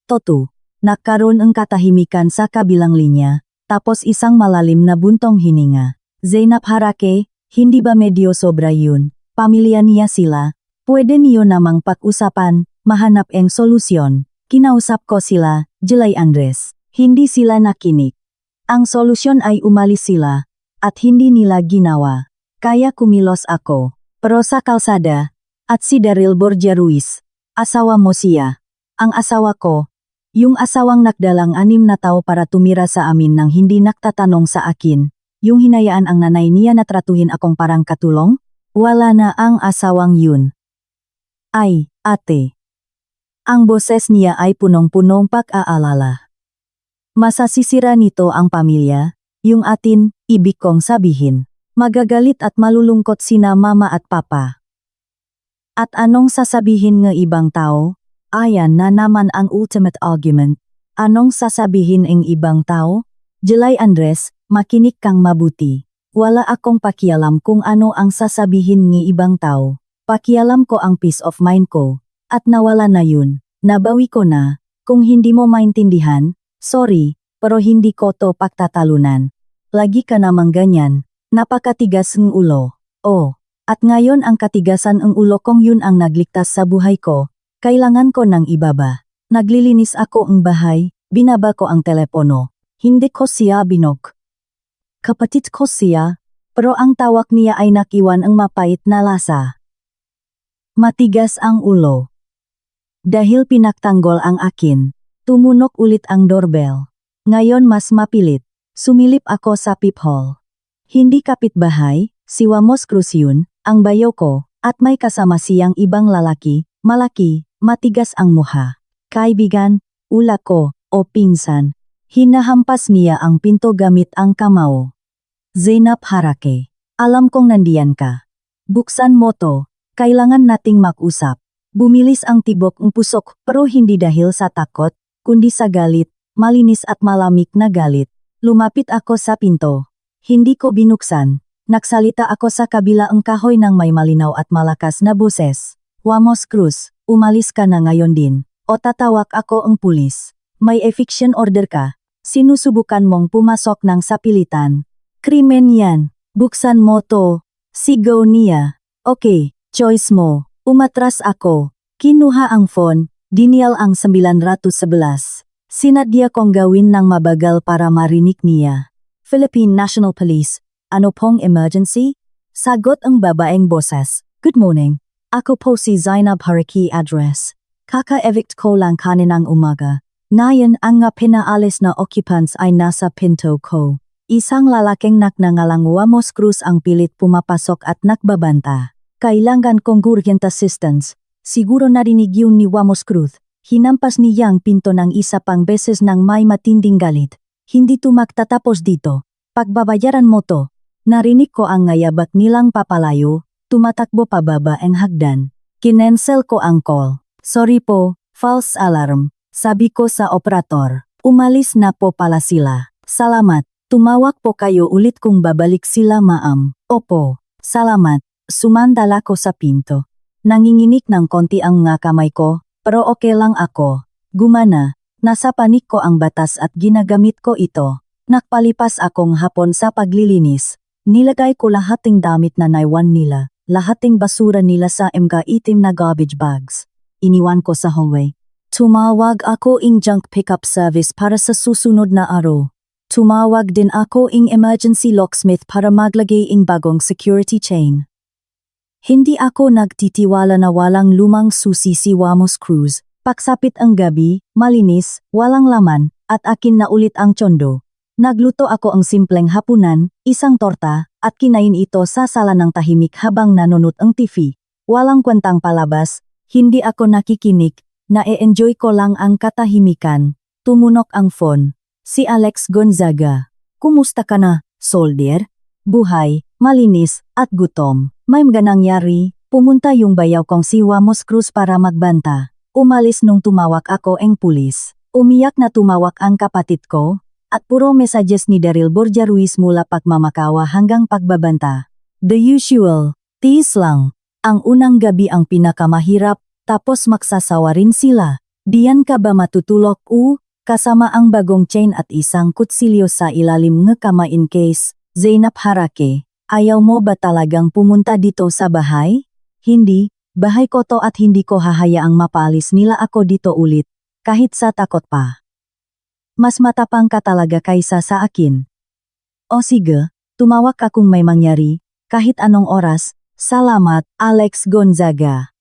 Totoo. Nagkaroon ng katahimikan sa kabilang linya, tapos isang malalim na buntong hininga. Zainab Harake, hindi ba medyo sobra yun? Pamilya niya sila. Pwede niyo namang pag-usapan, mahanap ang solusyon. Kinausap ko sila, Jelay Andres. Hindi sila nakinig. Ang solusyon ay umalis sila, at hindi nila ginawa. Kaya kumilos ako. Pero sa kalsada, at si Daryl Borgia Ruiz, asawa mo siya. Ang asawa ko, yung asawang nagdalang 6 na tao para tumira sa amin nang hindi naktatanong sa akin, yung hinayaan ang nanay niya na tratuhin akong parang katulong? Wala na ang asawang yun. Ay, ate. Ang boses niya ay punong-punong pag-aalala. Masasisira nito ang pamilya, yung atin, ibig kong sabihin. Magagalit at malulungkot sina mama at papa. At anong sasabihin ng ibang tao? Ayan na naman ang ultimate argument. Anong sasabihin ng ibang tao? Jelay Andres, makinig kang mabuti. Wala akong pakialam kung ano ang sasabihin ng ibang tao. Pakialam ko ang peace of mind ko. At nawala na yun. Nabawi ko na. Kung hindi mo maintindihan, sorry, pero hindi ko to pagtatalunan. Lagi ka namang ganyan. Napakatigas ng ulo. At ngayon ang katigasan ng ulo kong yun ang nagligtas sa buhay ko. Kailangan ko ng ibaba. Naglilinis ako ng bahay, binaba ko ang telepono. Hindi ko siya binok. Kapatid ko siya, pero ang tawag niya ay nakiwan ang mapait na lasa. Matigas ang ulo. Dahil pinaktanggol ang akin, tumunok ulit ang doorbell. Ngayon mas mapilit, sumilip ako sa peephole. Hindi kapitbahay, si Wamos Cruz yun, ang bayo ko, at may kasama siyang ibang lalaki, malaki, matigas ang muha. Kaibigan, ula ko, o pinsan. Hinahampas niya ang pinto gamit ang kamao. Zainab Harake, alam kong nandiyan ka. Buksan mo to, kailangan nating mag-usap. Bumilis ang tibok ng pusok pero hindi dahil sa takot, kundi sa galit, malinis at malamig na galit. Lumapit ako sa pinto. Hindi ko binuksan. Nagsalita ako sa kabila ang kahoy ng may malinaw at malakas na boses. Wamos Cruz, umalis ka na ngayon din. O tatawag ako ang pulis. May eviction order ka. Sinusubukan mong pumasok ng sapilitan. Krimen yan. Buksan mo to. Sigaw niya. Okay, choice mo. Umatras ako. Kinuha ang phone. Dinial ang 911. Sinadya kong gawin ng mabagal para marinig niya. Philippine National Police. Ano pong emergency? Sagot ang babaeng boses. Good morning. Ako po si Zainab Harake Andres. Kaka-evict ko lang kaninang umaga. Ngayon ang nga pinaalis na occupants ay nasa pinto ko. Isang lalaking naknangalang Wamos Cruz ang pilit pumapasok at nakbabanta. Kailangan kong urgent assistance. Siguro narinig yun ni Wamos Cruz. Hinampas niya ang pinto ng isa pang beses ng may matinding galit. Hindi to magtatapos dito. Pagbabayaran mo to. Narinig ko ang ngayabak nilang papalayo. Tumatakbo pababa ang hagdan. Kinensel ko ang call. Sorry po, false alarm. Sabi ko sa operator. Umalis na po pala sila. Salamat. Tumawag po kayo ulit kung babalik sila ma'am. Opo. Salamat. Sumandala ko sa pinto. Nanginginig ng konti ang nga kamay ko, pero okay lang ako. Gumana. Nasa panik ko ang batas at ginagamit ko ito. Nakpalipas akong hapon sa paglilinis. Nilagay ko lahating damit na naiwan nila. Lahating basura nila sa itim na garbage bags. Iniwan ko sa hallway. Tumawag ako ing junk pickup service para sa susunod na araw. Tumawag din ako ing emergency locksmith para maglagay ing bagong security chain. Hindi ako nagtitiwala na walang lumang susi si Wamos Cruz. Pagsapit ang gabi, malinis, walang laman, at akin na ulit ang tsondo. Nagluto ako ang simpleng hapunan, isang torta, at kinain ito sa sala ng tahimik habang nanonood ang TV. Walang kwentang palabas, hindi ako nakikinig, na-e-enjoy ko lang ang katahimikan. Tumunok ang phone. Si Alex Gonzaga. Kumusta ka na, soldier? Buhay, malinis, at gutom. May mga nangyari, pumunta yung bayaw kong si Wamos Cruz para magbanta. Umalis nung tumawak ako ang pulis. Umiyak na tumawak ang kapatid ko, at puro messages ni Daryl Borja Ruiz mula pagmamakawa hanggang pagbabanta. The usual, tiis lang. Ang unang gabi ang pinakamahirap, tapos magsasawa rin sila. Diyan ka ba matutulog kasama ang bagong chain at isang kutsilyo sa ilalim ng kamay in case, Zainab Harake, ayaw mo ba talagang pumunta dito sa bahay? Hindi, bahay ko to at hindi ko hahayaang mapalis nila ako dito ulit, kahit sa takot pa. Mas matapang ka talaga kaysa sa akin. O sige, tumawag ka kung may mangyari, kahit anong oras. Salamat, Alex Gonzaga.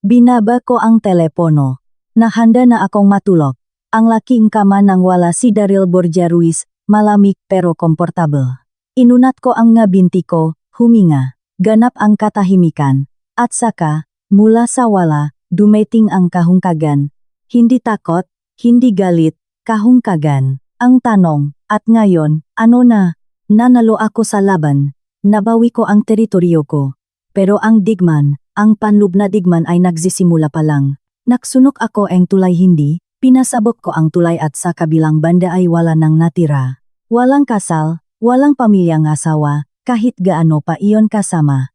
Binaba ko ang telepono. Nahanda na akong matulog. Ang laking kama nang wala si Daryl Borja Ruiz, malamig pero komportable. Inunat ko ang nga binti ko, huminga. Ganap ang katahimikan. At saka, mula sa wala, dumating ang kahungkagan. Hindi takot, hindi galit, kahungkagan. Ang tanong, at ngayon, ano na? Nanalo ako sa laban. Nabawi ko ang teritoryo ko. Pero ang digman, ang panloob na digman ay nagsisimula pa lang. Naksunok ako ang tulay hindi, pinasabot ko ang tulay at sa kabilang banda ay wala nang natira. Walang kasal, walang pamilyang asawa, kahit gaano pa iyon kasama.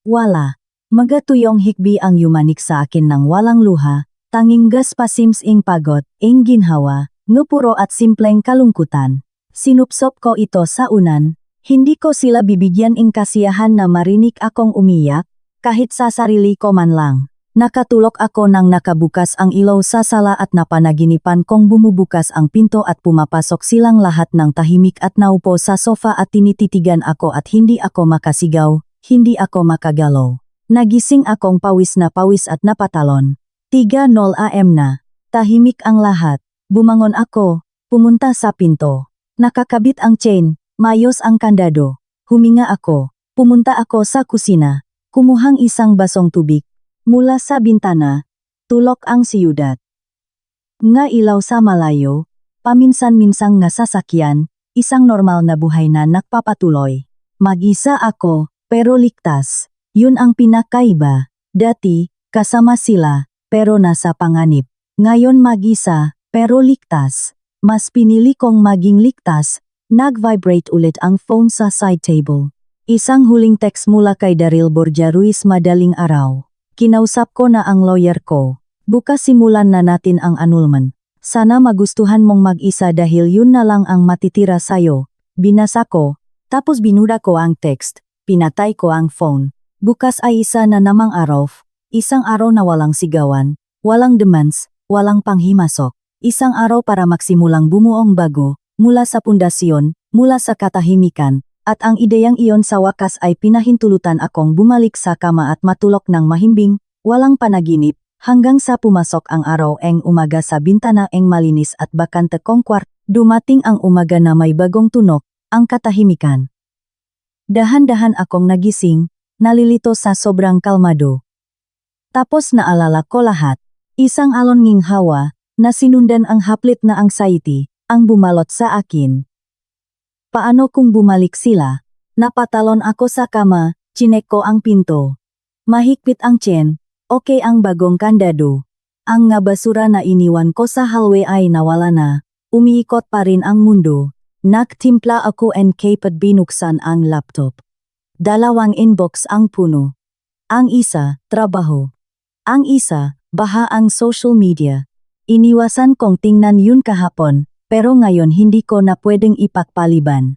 Wala. Magatuyong hikbi ang yumanik sa akin ng walang luha, tanging gas pasims ing pagod, ing ginhawa, ngupuro at simpleng kalungkutan. Sinupsop ko ito sa unan, hindi ko sila bibigyan ing kasiyahan na marinig akong umiyak, kahit sa sarili ko man lang. Nakatulog ako nang nakabukas ang ilaw sa sala at napanaginipan kong bumubukas ang pinto at pumapasok silang lahat ng tahimik at naupo sa sofa at tinititigan ako at hindi ako makasigaw, hindi ako makagalaw. Nagising akong pawis na pawis at napatalon. 3:00 AM na. Tahimik ang lahat. Bumangon ako, pumunta sa pinto. Nakakabit ang chain, mayos ang kandado. Huminga ako, pumunta ako sa kusina. Kumuhang isang basong tubig. Mula sa bintana, tulok ang siyudad. Nga ilaw sa malayo, paminsan-minsang nga sasakyan, isang normal na buhay na nagpapatuloy. Mag-isa ako, pero ligtas. Yun ang pinakaiba. Dati, kasama sila, pero nasa panganib. Ngayon mag-isa, pero ligtas. Mas pinili kong maging ligtas. Nag-vibrate ulit ang phone sa side table. Isang huling text mula kay Daryl Borja Ruiz madaling araw. Kinausap ko na ang lawyer ko. Bukas simulan na natin ang annulment. Sana magustuhan mong mag-isa dahil yun na lang ang matitira sayo. Binasa ko, tapos binuda ko ang text, pinatay ko ang phone. Bukas ay isa na namang araw, isang araw na walang sigawan, walang demands, walang panghimasok. Isang araw para magsimulang bumuong bago, mula sa pundasyon, mula sa katahimikan. At ang ideyang iyon sa wakas ay pinahintulutan akong bumalik sa kama at matulog ng mahimbing, walang panaginip, hanggang sa pumasok ang araw eng umaga sa bintana eng malinis at bakante kong kwart, dumating ang umaga na may bagong tunok, ang katahimikan. Dahan-dahan akong nagising, nalilito sa sobrang kalmado. Tapos naalala ko lahat, isang alon ng hawa, na sinundan ang haplit na anxiety, ang bumalot sa akin. Paano kung bumalik sila? Napatalon ako sa kama, chinek ko ang pinto. Mahigpit ang chain, okay ang bagong kandado. Ang nga basura na iniwan ko sa hallway ay nawala na, umiikot pa rin ang mundo. Nagtimpla ako and kapag binuksan ang laptop. 2 inbox ang puno. Ang isa, trabaho. Ang isa, baha ang social media. Iniwasan kong tingnan yun kahapon. Pero ngayon hindi ko na pwedeng ipagpaliban.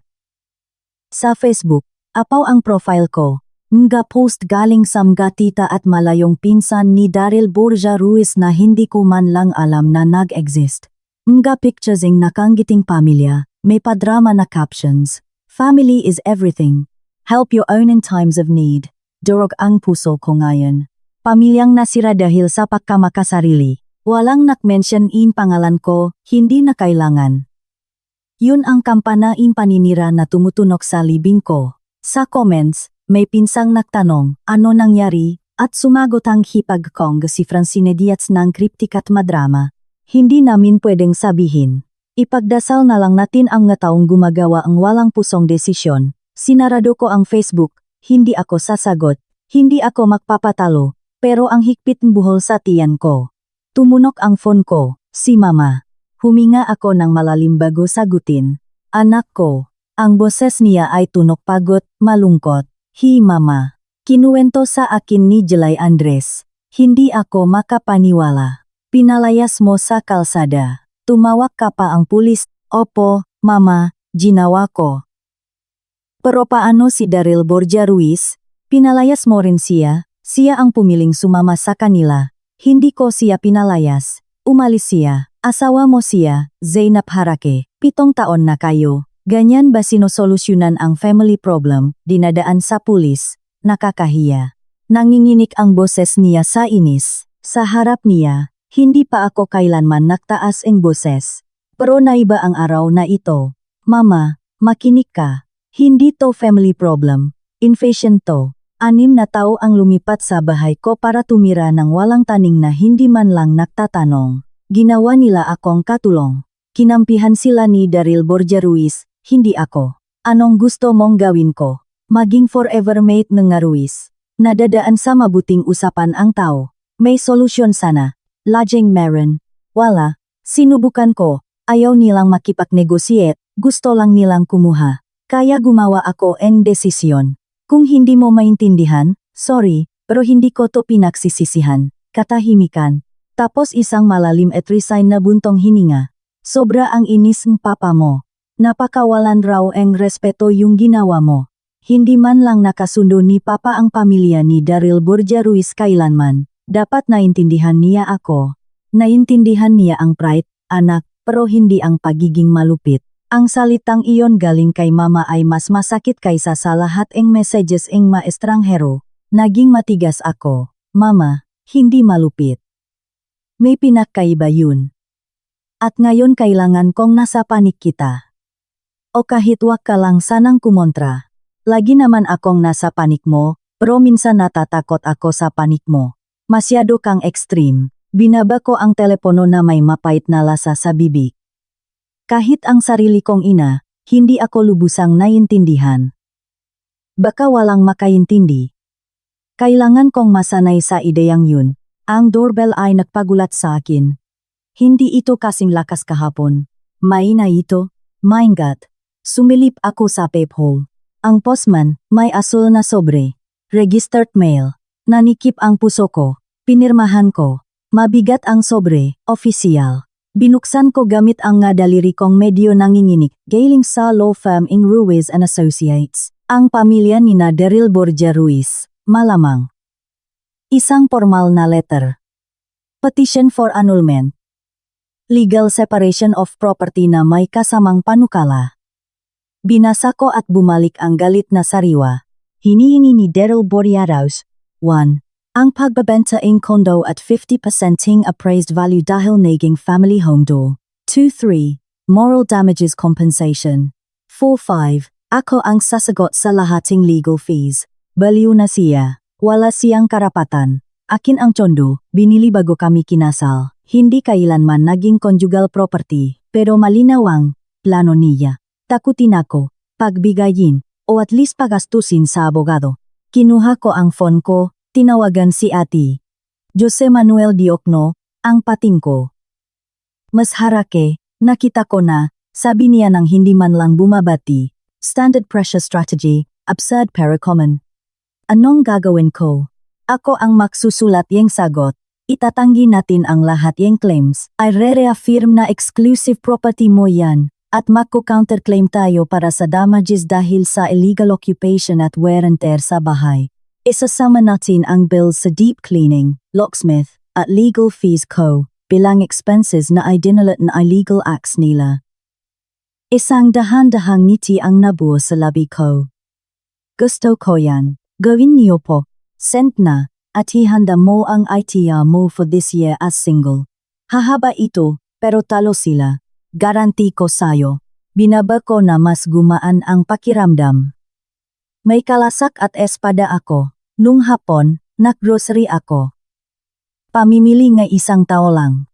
Sa Facebook, apaw ang profile ko. Mga post galing sa mga tita at malayong pinsan ni Daryl Borja Ruiz na hindi ko man lang alam na nag-exist. Mga pictures ng nakanggiting pamilya, may padrama na captions. Family is everything. Help your own in times of need. Durog ang puso ko ngayon. Pamilyang nasira dahil sa pagkamakasarili. Walang nak-mention in pangalan ko, hindi na kailangan. Yun ang kampana in paninira na tumutunok sa libing ko. Sa comments, may pinsang nagtanong, ano nangyari, at sumagot ang hipag kong si Francine Diaz ng cryptic at madrama. Hindi namin pwedeng sabihin. Ipagdasal na lang natin ang mga taong gumagawa ang walang pusong desisyon. Sinarado ko ang Facebook, hindi ako sasagot, hindi ako magpapatalo, pero ang higpit ng buhol sa tiyan ko. Tumunok ang phone ko, si Mama. Huminga ako ng malalim bago sagutin. Anak ko. Ang boses niya ay tunog pagod, malungkot. Hi Mama. Kinuwento sa akin ni Jelay Andres. Hindi ako makapaniwala. Pinalayas mo sa kalsada. Tumawag ka pa ang pulis. Opo, Mama, ginawa ko. Pero paano si Daryl Borja Ruiz? Pinalayas mo rin siya? Siya ang pumiling sumama sa kanila. Hindi ko siya pinalayas. Umalis siya. Asawa mo siya, Zainab Harake. 7 taon na kayo. Ganyan ba sinosolusyunan ang family problem? Dinadaan sa pulis. Nakakahiya. Nanginginig ang boses niya sa inis. Sa harap niya, hindi pa ako kailanman nagtaas ang boses. Pero naiba ang araw na ito. Mama, makinig ka. Hindi to family problem. Invasion to. 6 na tao ang lumipat sa bahay ko para tumira ng walang taning na hindi man lang nagtatanong. Ginawa nila akong katulong. Kinampihan sila ni Daryl Borja Ruiz, hindi ako. Anong gusto mong gawin ko? Maging forever mate ng Ruiz. Nadadaan sa mabuting usapan ang tao. May solusyon sana. Lajeng meron. Wala. Sinubukan ko. Ayaw nilang makipag-negotiate. Gusto lang nilang kumuha. Kaya gumawa ako ng desisyon. Kung hindi mo maintindihan, sorry, pero hindi ko to pinagsisisihan. Katahimikan. Tapos isang malalim at resign na buntong hininga. Sobra ang inis ng papa mo. Napakawalan raw ang respeto yung ginawa mo. Hindi man lang nakasundo ni Papa ang pamilya ni Daryl Borja Ruiz kailanman. Dapat naintindihan niya ako. Naintindihan niya ang pride, anak, pero hindi ang pagiging malupit. Ang salitang iyon galing kay Mama ay mas masakit kaysa sa lahat ng messages ng maestranghero. Naging matigas ako. Mama, hindi malupit. May pinakaiba yun. At ngayon kailangan kong nasa panik kita. O kahit wag ka lang sanang kumontra. Lagi naman akong nasa panik mo, pero minsan natatakot ako sa panik mo. Masyado kang extreme. Binaba ko ang telepono na may mapait na lasa sa bibig. Kahit ang sarili kong ina, hindi ako lubusang naiintindihan. Baka walang makaintindi. Kailangan kong masanay sa ideyang yun. Ang doorbell ay nagpagulat sa akin. Hindi ito kasing lakas kahapon. May na ito. My God. Sumilip ako sa peephole. Ang postman, may asul na sobre. Registered mail. Nanikip ang puso ko. Pinirmahan ko. Mabigat ang sobre, opisyal. Binuksan ko gamit ang nga daliri kong medyo nanginginig. Galing sa law firm ing Ruiz and Associates. Ang pamilya ni Daryl Borja Ruiz. Malamang. Isang formal na letter. Petition for annulment. Legal separation of property na may kasamang panukala. Binasa ko at bumalik ang galit na sariwa. Hinihingi ni Daryl Borja Ruiz. 1. Ang pagbabenta ng kondo at 50% ng appraised value dahil naging family home door. 2-3. Moral damages compensation. 4-5. Ako ang sasagot sa lahating legal fees. Baliw na siya. Wala siyang karapatan. Akin ang tsondo, binili bago kami kinasal. Hindi kailanman naging conjugal property, pero malinaw ang plano niya. Takutin ako, pagbigayin, o at least pagastusin sa abogado. Kinuha ko ang phone ko, tinawagan si Ate Jose Manuel Diokno, ang pating ko. Mas Harake, nakita ko na, sabi niya nang hindi man lang bumabati. Standard pressure strategy, absurd pero common. Anong gagawin ko? Ako ang magsusulat yung sagot. Itatanggi natin ang lahat yung claims. I re-reaffirm na exclusive property mo yan. At magko-counterclaim tayo para sa damages dahil sa illegal occupation at wear and tear sa bahay. Isasama natin ang bills sa deep cleaning, locksmith, at legal fees ko, bilang expenses na idinalat na illegal acts nila. Isang dahan-dahang ngiti ang nabuo sa labi ko. Gusto ko yan. Gawin niyo po. Sent na, at ihanda mo ang ITR mo for this year as single. Hahaba ito, pero talo sila. Garanti ko sayo. Binaba ko na mas gumaan ang pakiramdam. May kalasak at espada ako. Nung hapon, nag-grocery ako. Pamimili nga isang tao lang.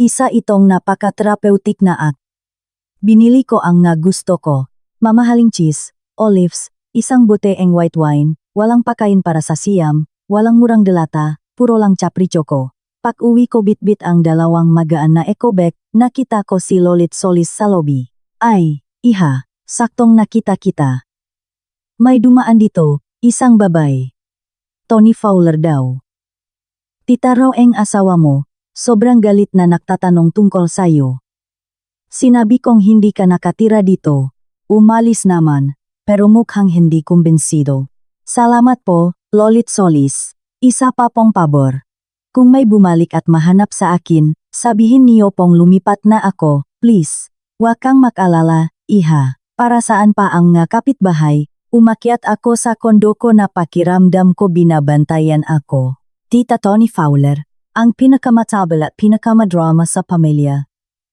Isa itong napaka-therapeutic na act. Binili ko ang nga gusto ko. Mamahaling cheese, olives, isang boteeng white wine, walang pakain para sa siyam, walang murang delata, puro lang capriccio ko. Pag-uwi ko bitbit ang dalawang magaan na eco-bag, nakita ko si Lolit Solis sa lobby. Ay, iha, saktong nakita kita. May dumaan dito, isang babay. Tony Fowler daw. Tita raw ang asawa mo, sobrang galit na nagtatanong tungkol sayo. Sinabi kong hindi ka nakatira dito. Umalis naman, pero mukhang hindi kumbensido. Salamat po, Lolit Solis. Isa pa pong pabor. Kung may bumalik at mahanap sa akin, sabihin niyo pong lumipat na ako, please. Huwag kang mag-alala, iha. Para saan pa ang nga kapitbahay, umakyat ako sa kondo ko na pakiramdam ko binabantayan ako. Tita Tony Fowler, ang pinakamatabal at pinakamadrama sa pamilya.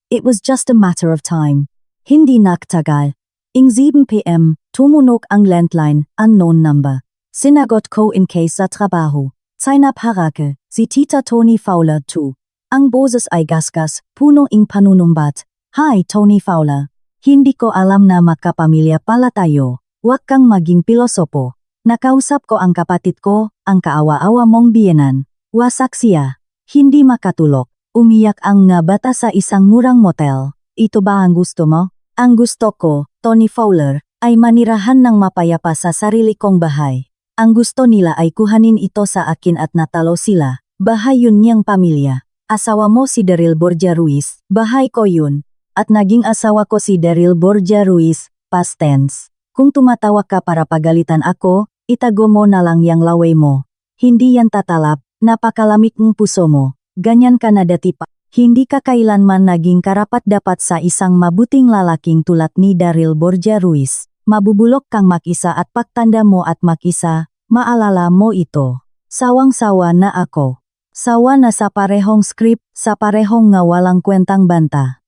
It was just a matter of time. Hindi nagtagal. Ing 7 p.m., tumunog ang landline, unknown number. Sinagot ko in case sa trabaho. Zainab Harake, si Tita Tony Fowler 2. Ang boses ay gasgas, puno ing panunumbat. Hi Tony Fowler. Hindi ko alam na magkapamilya pala tayo. Huwag kang maging pilosopo. Nakausap ko ang kapatid ko, ang kaawa-awa mong biyenan. Wasak siya. Hindi makatulog. Umiyak ang nga bata sa isang murang motel. Ito ba ang gusto mo? Ang gusto ko, Tony Fowler, ay manirahan ng mapayapa sa sarili kong bahay. Ang gusto nila ay kuhanin ito sa akin at natalo sila. Bahay yun niyang pamilya. Asawa mo si Daryl Borgia Ruiz, bahay ko yun. At naging asawa ko si Daryl Borgia Ruiz, past tense. Kung tumatawa ka para pagalitan ako, itago mo na lang yang laway mo. Hindi yan tatalab, napakalamig ng puso mo. Ganyan ka na dati pa. Hindi ka kailanman naging karapat-dapat sa isang mabuting lalaking tulad ni Daryl Borgia Ruiz. Mabubulok kang mag-isa at pagtanda mo at mag-isa, maalala mo ito. Sawang-sawa na ako. Sawa na sa parehong script, sa parehong nga walang kwentang banta.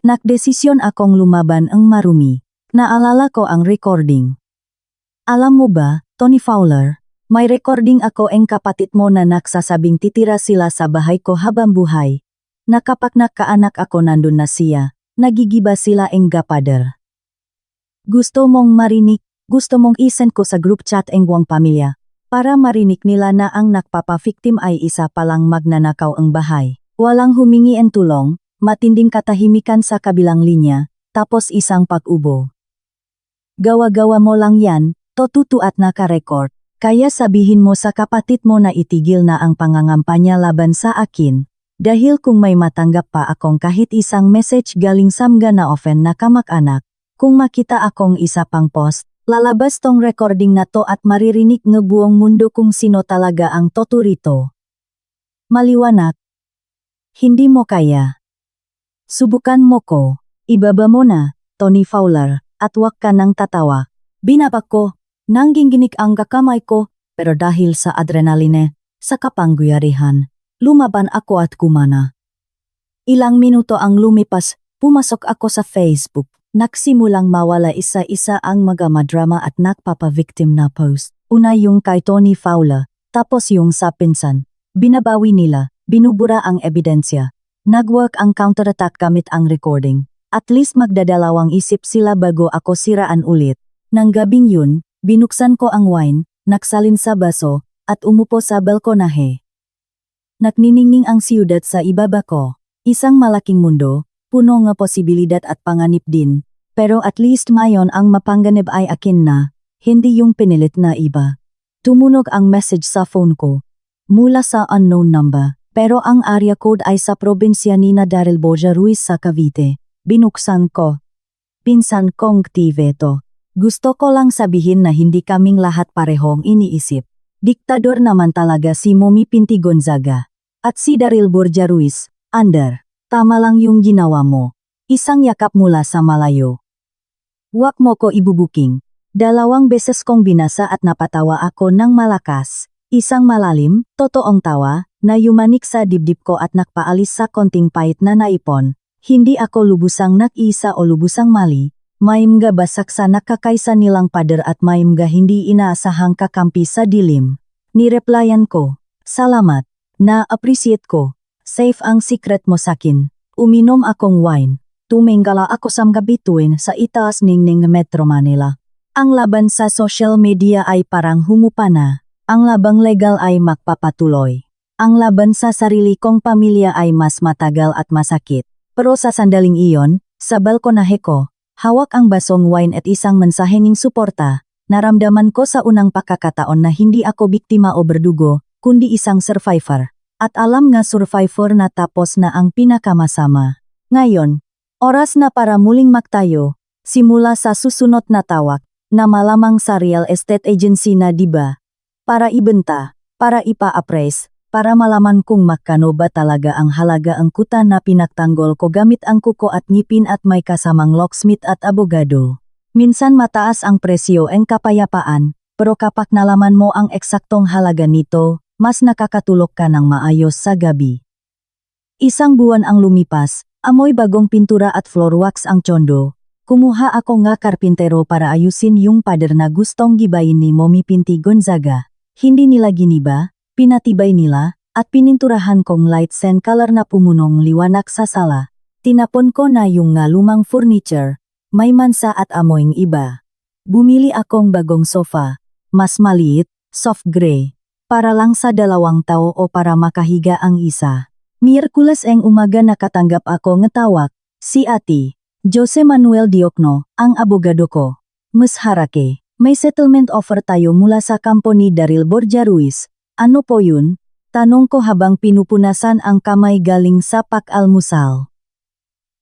Nagdesisyon akong lumaban ang marumi. Naalala ko ang recording. Alam mo ba, Tony Fowler, may recording ako ang kapatid mo na nagsasabing titira sila sa bahay ko habang buhay. Na kapag nakaanak ako nandun na siya, nagigiba sila ang gapader. Gusto mong marinig, gusto mong isend ko sa group chat ang buong pamilya, para marinig nila na ang nagpapa-victim ay isa palang magnanakaw ang bahay. Walang humingi ang tulong, matinding katahimikan sa kabilang linya, tapos isang pag-ubo. Gawa-gawa mo lang yan, totuto at naka-record. Kaya sabihin mo sa kapatid mo na itigil na ang pangangampanya laban sa akin. Dahil kung may matanggap pa akong kahit isang message galing samga na offen na kamag-anak, kung makita akong isa pang post, lalabas tong recording na to at maririnig ng buong mundo kung sino talaga ang toto rito. Maliwanag. Hindi mo kaya. Subukan mo ko. Ibaba mo na, Tony Fowler. At wag ka nang tatawa. Binabak ko, nangginginig ang kakamay ko, pero dahil sa adrenaline, sa kapangyarihan, lumaban ako at kumana. Ilang minuto ang lumipas, pumasok ako sa Facebook, nagsimulang mawala isa-isa ang mga madrama at nagpapa-victim na post. Una yung kay Tony Fowler, tapos yung sa pinsan. Binabawi nila, binubura ang ebidensya. Nagwork ang counterattack gamit ang recording. At least magdadalawang isip sila bago ako siraan ulit. Nang gabing yun, binuksan ko ang wine, nagsalin sa baso, at umupo sa balkonahe. Nagniningning ang siyudad sa ibaba ko. Isang malaking mundo, puno ng posibilidad at panganib din. Pero at least mayon ang mapangganib ay akin na, hindi yung pinilit na iba. Tumunog ang message sa phone ko. Mula sa unknown number, pero ang area code ay sa probinsya ni Daryl Borgia Ruiz sa Cavite. Binuksan ko. Pinsan kong Tiveto. Gusto ko lang sabihin na hindi kaming lahat parehong iniisip. Diktador naman talaga si Mommy Pinti Gonzaga. At si Daryl Borgia Ruiz, under. Tama lang yung ginawa mo. Isang yakap mula sa malayo. Huwag mo ko ibubuking. 2 beses kong binasa at napatawa ako ng malakas. Isang malalim, totoong tawa, na yumanik sa dibdib ko at nakpaalis sa konting pait na naipon. Hindi ako lubusang nag-isa o lubusang mali, may mga basak sa nakakaisa nilang pader at may mga hindi inaasahang kakampi sa dilim. Nireplyan ko, salamat, na-appreciate ko. Safe ang secret mo sakin. Uminom akong wine. Tuminggala ako sa gabituin sa itaas ning Metro Manila. Ang laban sa social media ay parang humupa na. Ang labang legal ay magpapatuloy. Ang laban sa sarili kong pamilya ay mas matagal at masakit. Pero sa sandaling iyon, sa balkonahe ko, hawak ang basong wine at isang mensahe ng suporta. Naramdaman ko sa unang pagkakataon na hindi ako biktima o berdugo, kundi isang survivor. At alam nga survivor na tapos na ang pinakamasama. Ngayon, oras na para muling magtayo, simula sa susunod na tawag, na malamang sa real estate agency na diba? Para ibenta, para ipa-appraise, para malaman kung magkano ba talaga ang halaga ang kuta na pinagtanggol ko gamit ang kuko at ngipin at may kasamang locksmith at abogado. Minsan mataas ang presyo ang kapayapaan, pero kapag nalaman mo ang eksaktong halaga nito, mas nakakatulog ka ng maayos sa gabi. Isang buwan ang lumipas, amoy bagong pintura at floor wax ang tsondo. Kumuha ako nga karpintero para ayusin yung pader na gustong gibayin ni Mommy Pinti Gonzaga. Hindi nila giniba, pinatibay nila, at pininturahan kong light sand color na pumunong liwanag sa sala. Tinapon ko na yung nga lumang furniture. May mansa at amoyng iba. Bumili akong bagong sofa, mas maliit, soft gray, para lang sa 2 tao o para makahiga ang isa. Miyerkules ang umaga nakatanggap ako ng tawag, si Ate Jose Manuel Diokno, ang abogado ko. Mas harake, may settlement offer tayo mula sa kampo ni Daryl Borja Ruiz. Ano po yun? Tanong ko habang pinupunasan ang kamay galing sa pag-almusal.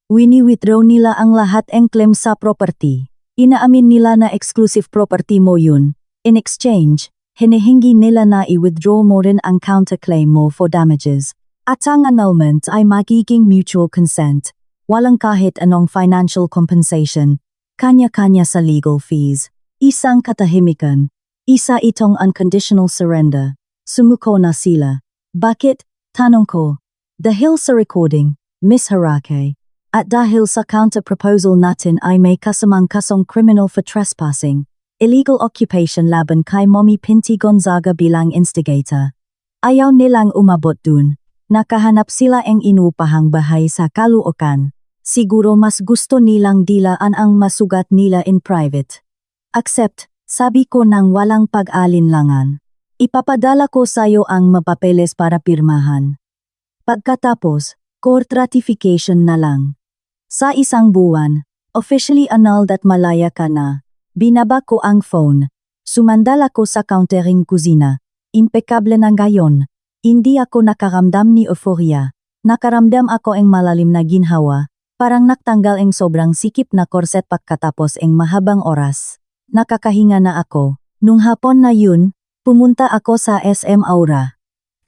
Wini-withdraw nila ang lahat ng claim sa property. Inaamin nila na exclusive property mo yun. In exchange, hinihingi nila na i-withdraw mo rin ang counterclaim mo for damages. At ang annulment ay magiging mutual consent. Walang kahit anong financial compensation. Kanya-kanya sa legal fees. Isang katahimikan. Isa itong unconditional surrender. Sumuko na sila. Bakit? Tanong ko. Dahil sa recording, Miss Harake. At dahil sa counter-proposal natin ay may kasamang kasong criminal for trespassing, illegal occupation laban kay Mommy Pinti Gonzaga bilang instigator. Ayaw nilang umabot dun. Nakahanap sila ang inupahang bahay sa Caloocan. Siguro mas gusto nilang dilaan ang masugat nila in private. Accept, sabi ko nang walang pag-alinlangan. Ipapadala ko sayo ang mapapeles para pirmahan. Pagkatapos, court ratification na lang. Sa isang buwan, officially annulled at malaya ka na. Binaba ko ang phone. Sumandal ako sa countering kusina. Impekable na ngayon. Hindi ako nakaramdam ni euphoria. Nakaramdam ako ang malalim na ginhawa. Parang naktanggal ang sobrang sikip na korset pagkatapos ang mahabang oras. Nakakahinga na ako. Nung hapon na yun, pumunta ako sa SM Aura.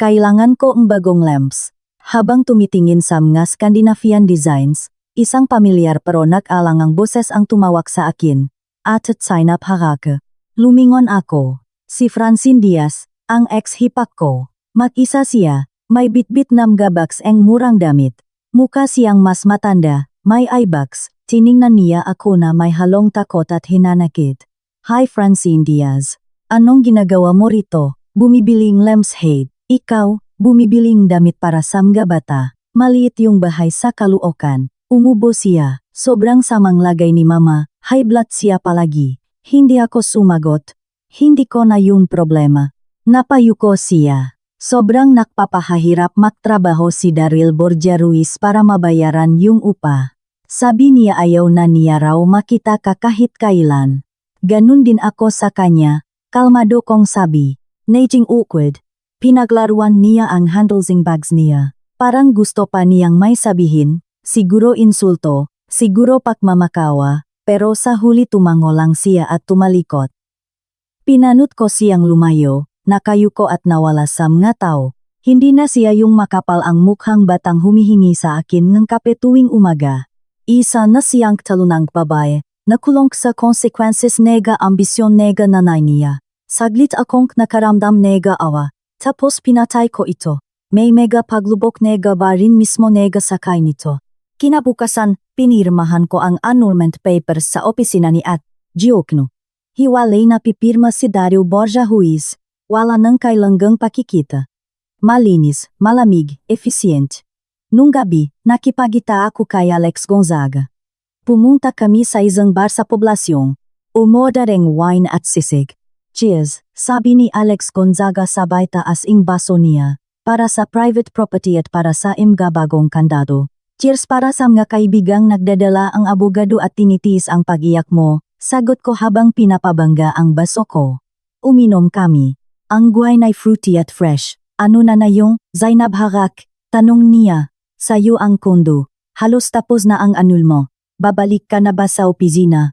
Kailangan ko ang bagong lamps. Habang tumitingin sa mga Scandinavian designs, isang pamilyar pero nag-alangang boses ang tumawag sa akin. At Zainab Harake. Lumingon ako. Si Francine Diaz, ang ex-hipak ko. Mag-isa siya, may bitbit na mga box ang murang damit. Mukha siyang mas matanda, may eyebags. Tiningnan niya ako na may halong takot at hinanakit. Hi Francine Diaz. Anong ginagawa mo rito? Bumibiling lampshade. Ikaw, bumibiling damit para sa mga bata. Maliit yung bahay sa Caloocan. Umubo siya. Sobrang samang lagay ni mama. High blood siya palagi. Hindi ako sumagot. Hindi ko na yung problema. Napayuko siya. Sobrang nakpapahirap magtrabaho si Daryl Borja Ruiz para mabayaran yung upa. Sabi niya ayaw na niya raw makita ka kahit kailan. Ganun din ako sa kanya. Kalmado kong sabi. Naging awkward. Pinaglaruan niya ang handlesing bags niya. Parang gusto pa niyang may sabihin. Siguro insulto, siguro pagmamakawa, pero sa huli tumango lang siya at tumalikot. Pinanut ko siyang lumayo, nakayuko at nawala sa mga tao. Hindi na siya yung makapal ang mukhang batang humihingi sa akin ng kape tuwing umaga. Isa na siyang talunang babae, nakulong sa consequences nega ambisyon nega nanay niya. Saglit akong nakaramdam nega awa, tapos pinatay ko ito. May mega paglubok nega ba rin mismo nega sakay nito. Kinabukasan, pinirmahan ko ang annulment papers sa opisina ni At Diokno. Hiwalay na pipirma si Daryl Borja Ruiz, wala nang kailangang pakikita. Malinis, malamig, efficient. Nung gabi, nakipagita ako kay Alex Gonzaga. Pumunta kami sa isang bar sa poblasyon. Umordereng wine at sisig. Cheers, sabi ni Alex Gonzaga sabay taas ing baso niya, para sa private property at para sa mga bagong kandado. Cheers para sa mga kaibigang nagdadala ang abogado at tinitiis ang pag-iyak mo, sagot ko habang pinapabangga ang baso ko. Uminom kami. Ang wine ay fruity at fresh. Ano na yung, Zainab Harak? Tanong niya. Sayo ang kondo. Halos tapos na ang anul mo. Babalik ka na ba sa opisina?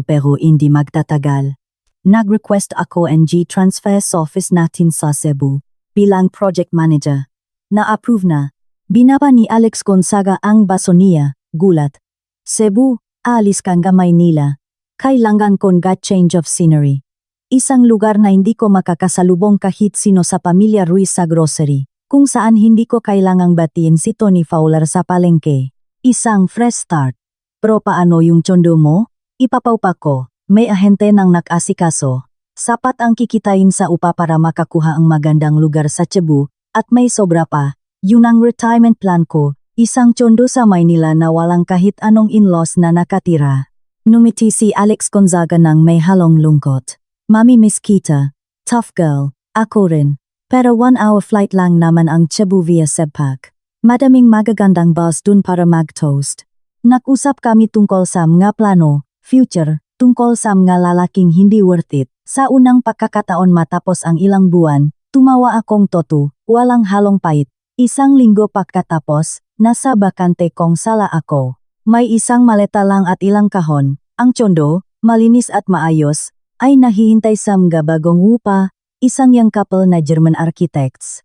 Pero hindi magtatagal. Nag-request ako ng transfer sa office natin sa Cebu. Bilang project manager. Na-approve na. Binaba ni Alex Gonzaga ang baso niya. Gulat. Cebu, aalis kang Maynila. Kailangan kong change of scenery. Isang lugar na hindi ko makakasalubong kahit sino sa pamilya Ruiz sa grocery. Kung saan hindi ko kailangang batiin si Tony Fowler sa palengke. Isang fresh start. Pero paano yung tsondo mo? Ipapaupa ko. May ahente ng nag-asikaso. Sapat ang kikitain sa upa para makakuha ang magandang lugar sa Cebu, at may sobra pa. Yun ang retirement plan ko. Isang tsondo sa Maynila na walang kahit anong in-laws na nakatira. Numiti si Alex Gonzaga ng may halong lungkot. Mami Miss Kita. Tough girl. Ako rin. Pero 1-hour flight lang naman ang Cebu via Sebpak. Madaming magagandang bus dun para mag-toast. Nag-usap kami tungkol sa mga plano, future, tungkol sa mga lalaking hindi worth it. Sa unang pagkakataon matapos ang ilang buwan, tumawa akong toto, walang halong pait. Isang linggo pagkatapos, nasa bakante kong sala ako. May isang maleta lang at ilang kahon. Ang tsondo, malinis at maayos, ay nahihintay sa mga bagong upa, isang young couple na German architects.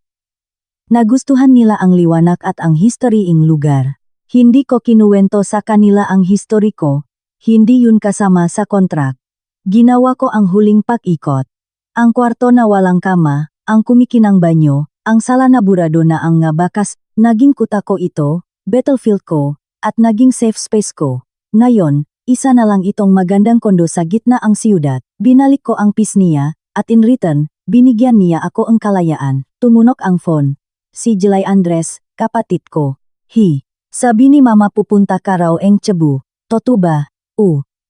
Nagustuhan nila ang liwanag at ang historying lugar. Hindi ko kinuwento sa kanila ang history ko, hindi yun kasama sa kontrak. Ginawa ko ang huling pag-ikot. Ang kwarto na walang kama, ang kumikinang banyo, ang sala na burado na ang nga bakas, naging kuta ko ito, battlefield ko, at naging safe space ko. Ngayon, isa na lang itong magandang kondo sa gitna ang siyudad. Binalik ko ang peace niya, at in return, binigyan niya ako ang kalayaan. Tumunok ang phone. Si Jelay Andres, kapatid ko. Sabi ni mama pupunta ka raw ang Cebu. Totoo ba?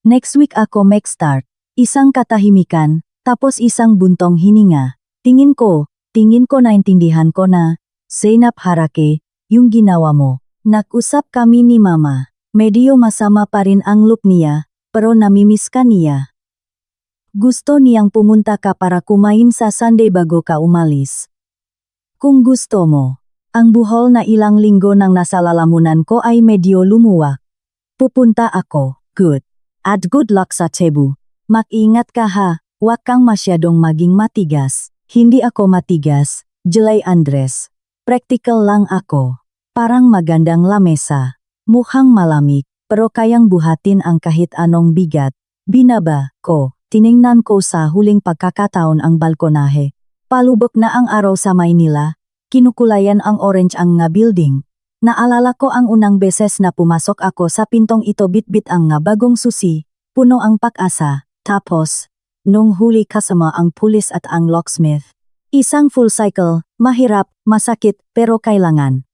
Next week ako mag-start. Isang katahimikan, tapos isang buntong hininga. Tingin ko naintindihan ko na, Zainab Harake, yung ginawa mo. Nag-usap kami ni mama. Medyo masama pa rin ang look niya, pero namimiss ka niya. Gusto niyang pumunta ka para kumain sa Sunday bago ka umalis. Kung gusto mo. Ang buhol na ilang linggo nang nasa lalamunan ko ay medyo lumuwak. Pupunta ako. Good. At good luck sa Cebu. Mag-ingat ka ha, huwag kang masyadong maging matigas. Hindi ako matigas, Jelay Andres. Practical lang ako. Parang magandang lamesa. Mukhang malamig, pero kayang buhatin ang kahit anong bigat. Binaba ko, tiningnan ko sa huling pagkakataon ang balkonahe. Palubok na ang araw sa Maynila. Kinukulayan ang orange ang nga building. Naalala ko ang unang beses na pumasok ako sa pintong ito bitbit ang nga bagong susi, puno ang pag-asa, tapos, nung huli kasama ang pulis at ang locksmith. Isang full cycle, mahirap, masakit, pero kailangan.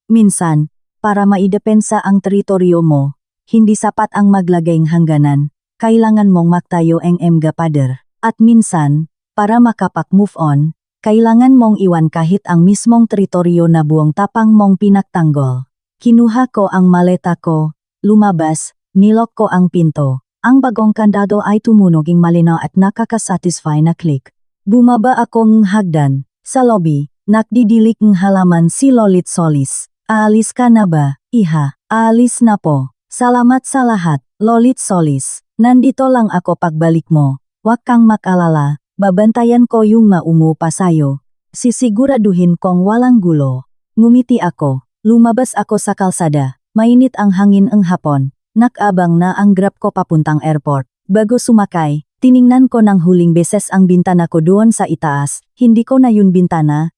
Minsan, para maidepensa ang teritoryo mo, hindi sapat ang maglagay ng hangganan, kailangan mong magtayo ang mga pader. At minsan, para makapak-move on, kailangan mong iwan kahit ang mismong teritoryo na buong tapang mong pinagtanggol. Kinuha ko ang maleta ko, lumabas, nilok ko ang pinto. Ang bagong kandado ay tumunoging malinaw at nakakasatisfy na click. Bumaba akong hagdan. Sa lobby, nakdidilik ng halaman si Lolit Solis. Aalis ka na ba, iha? Aalis na po. Salamat sa lahat, Lolit Solis. Nandito lang ako pagbalik mo. Huwag kang mag-alala. Babantayan ko yung maumupa sayo. Sisiguraduhin kong walang gulo. Ngumiti ako. Lumabas ako sa kalsada. Mainit ang hangin ang hapon. Nakabang na ang grab ko papuntang airport. Bago sumakay, tiningnan ko ng huling beses ang bintana ko doon sa itaas. Hindi ko na yun bintana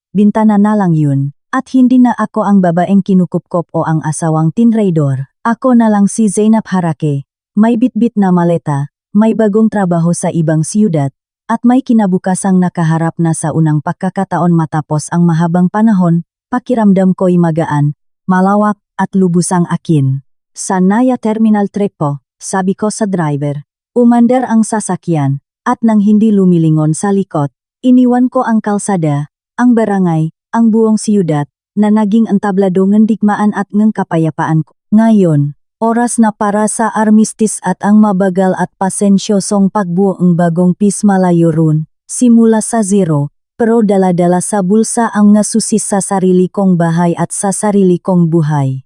na lang yun. At hindi na ako ang babaeng kinukupkop o ang asawang tinraidor. Ako na lang si Zainab Harake. May bitbit na maleta, may bagong trabaho sa ibang siyudad, at may kinabukasang nakaharap na sa unang pagkakataon matapos ang mahabang panahon. Pakiramdam ko'y magaan, malawak at lubusang akin. Sa Naya Terminal Trepo, sabi ko sa driver, umandar ang sasakyan, at nang hindi lumilingon sa likod, iniwan ko ang kalsada, ang barangay, ang buong siyudad, na naging entablado ng digmaan at ng kapayapaan ko. Ngayon, oras na para sa armistice at ang mabagal at pasensyosong pagbuo ng bagong Pismalayo run, simula sa zero, pero dala-dala sa bulsa ang nasusi sa sarili kong bahay at sa sarili kong buhay.